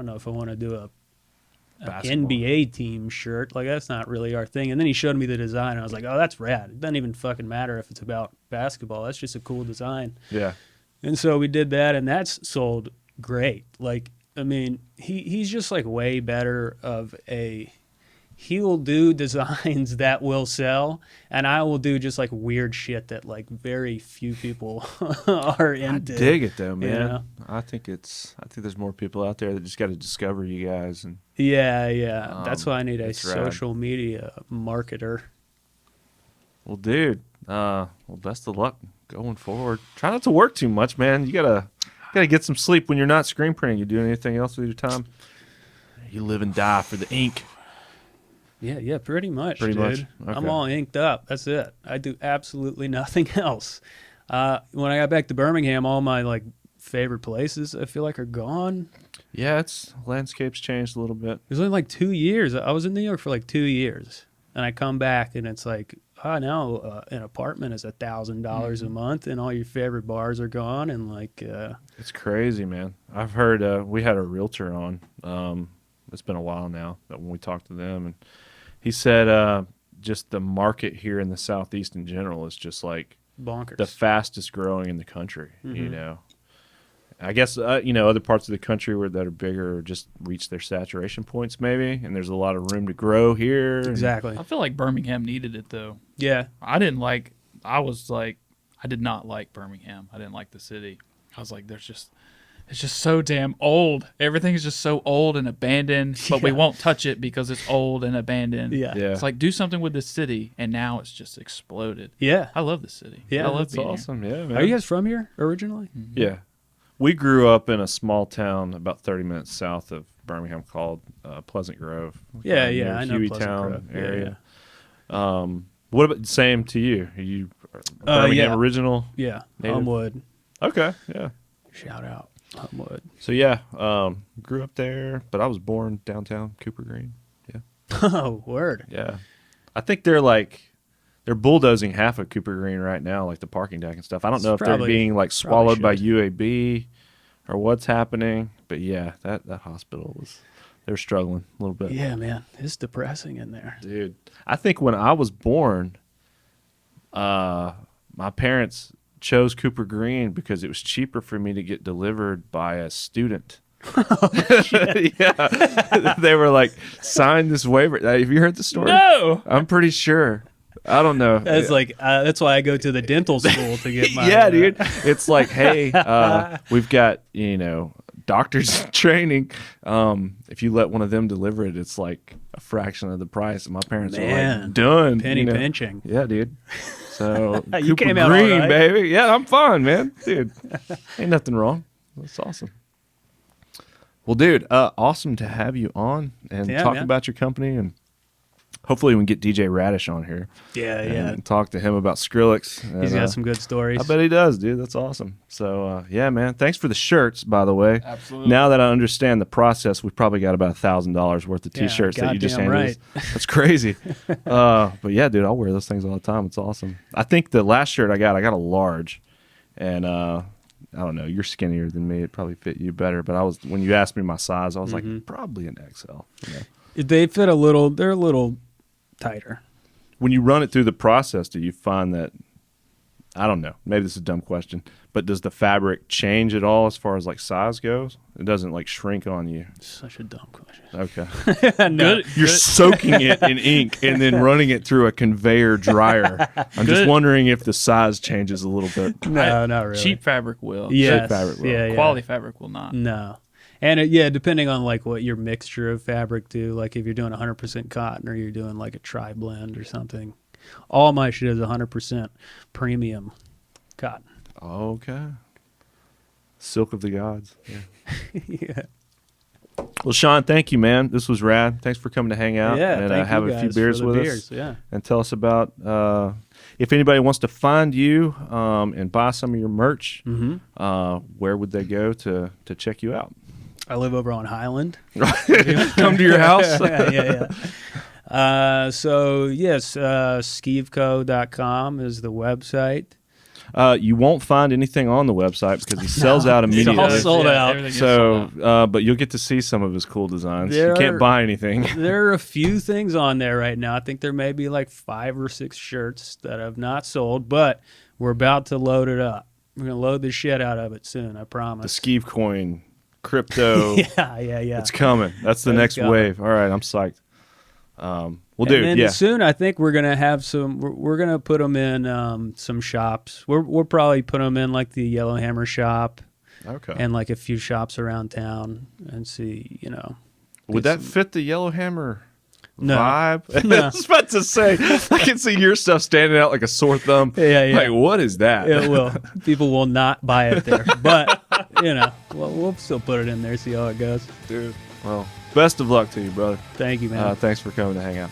know if I want to do a Basketball. NBA team shirt. Like, that's not really our thing. And then he showed me the design, and I was like, oh, that's rad. It doesn't even fucking matter if it's about basketball. That's just a cool design. Yeah. And so we did that, and that's sold great. Like, I mean, he's just like way better of a. He will do designs that will sell, and I will do just like weird shit that like very few people are into. I dig it though, man. You know? I think there's more people out there that just got to discover you guys. And Yeah. That's why I need a it's rad. social media marketer. well, dude, best of luck going forward. Try not to work too much, man. You gotta get some sleep when you're not screen printing. You doing anything else with your time? You live and die for the ink. Yeah, pretty much, Pretty dude. much. Okay. I'm all inked up. That's it. I do absolutely nothing else. When I got back to Birmingham, all my like favorite places I feel like are gone. Yeah, landscape's changed a little bit. It was only like 2 years. I was in New York for like 2 years, and I come back and it's like, now an apartment is $1,000 a month, and all your favorite bars are gone, and like. It's crazy, man. I've heard we had a realtor on. It's been a while now that when we talked to them, and he said just the market here in the Southeast in general is just like Bonkers. the fastest growing in the country. I guess other parts of the country that are bigger just reach their saturation points maybe, and there's a lot of room to grow here. Exactly. I feel like Birmingham needed it though. Yeah. I did not like Birmingham. I didn't like the city. I was like, it's just so damn old. Everything is just so old and abandoned, but we won't touch it because it's old and abandoned. Yeah. It's like, do something with this city, and now it's just exploded. Yeah. I love the city. Yeah, I love That's being awesome. Yeah, man. Are you guys from here originally? Yeah. We grew up in a small town about 30 minutes south of Birmingham called Pleasant Grove. Yeah, near I know Pleasant Hueytown Grove. Yeah, area. What about same to you? Are you Birmingham yeah. original? Yeah. Native? Homewood. Okay, yeah. Shout out. Homewood. So yeah, grew up there, but I was born downtown Cooper Green. Yeah, Oh, word. yeah. I think they're bulldozing half of Cooper Green right now, like the parking deck and stuff. I don't know if they're Probably- being like swallowed by should. UAB or what's happening, but yeah, that hospital they're struggling a little bit. Yeah, man. It's depressing in there. Dude, I think when I was born, my parents chose Cooper Green because it was cheaper for me to get delivered by a student. Yeah, they were like, sign this waiver. Have you heard the story? No. I'm pretty sure. I don't know. That's like that's why I go to the dental school to get my. Yeah, dude. It's like, hey, we've got doctors training. If you let one of them deliver it, it's like a fraction of the price. And my parents were Man. like, done. Penny pinching. Yeah, dude. So You Cooper came out all Green, right. baby. Yeah, I'm fine, man. Dude, ain't nothing wrong. That's awesome. Well, dude, awesome to have you on and Yeah, talk man. about your company, and hopefully we can get DJ Radish on here. Yeah, And talk to him about Skrillex. He's And, got some good stories. I bet he does, dude. That's awesome. So, yeah, man. Thanks for the shirts, by the way. Absolutely. Now that I understand the process, we've probably got about $1,000 worth of Yeah, T-shirts that you just goddamn handed us. That's crazy. But yeah, dude, I'll wear those things all the time. It's awesome. I think the last shirt I got a large, and I don't know. You're skinnier than me. It probably fit you better. But when you asked me my size, I was like, probably an XL. You know? They fit a little. They're a little tighter. when you run it through the process, do you find that, I don't know, maybe this is a dumb question, but does the fabric change at all as far as like size goes? It doesn't like shrink on you. Such a dumb question. Okay. No. You're soaking it in ink and then running it through a conveyor dryer. I'm just wondering if the size changes a little bit. No, not really. Cheap fabric will. Yes. Cheap fabric will. Yeah, yeah. Quality fabric will not. No. And yeah, depending on like what your mixture of fabric do, like if you're doing 100% cotton or you're doing like a tri-blend or something. All my shit is 100% premium cotton. Okay. Silk of the gods. Yeah. Yeah. Well, Sean, thank you, man. This was rad. Thanks for coming to hang out Yeah, and thank have you a few guys beers for the with beers. us. Yeah. And tell us about if anybody wants to find you and buy some of your merch, where would they go to check you out? I live over on Highland. Come to your house? yeah. So, yes, skeeveco.com is the website. You won't find anything on the website because he sells out It's immediately. all sold out. Everything gets sold out. But you'll get to see some of his cool designs. There You can't are- buy anything. There are a few things on there right now. I think there may be like 5 or 6 shirts that have not sold, but we're about to load it up. We're going to load the shit out of it soon, I The promise. Skeeve coin, crypto, yeah. it's coming. That's the It's next coming. wave. All right, I'm psyched. Well, And dude, then yeah. soon I think we're gonna have some. We're gonna put them in some shops. We'll probably put them in like the Yellowhammer shop Okay. and like a few shops around town and see. Would that fit the Yellowhammer No. vibe? No. I was about to say, I can see your stuff standing out like a sore thumb. Yeah. Like, what is that? It will. People will not buy it there, but we'll still put it in there. See how it goes. Dude. Well, best of luck to you, brother. Thank you, man. Thanks for coming to hang out.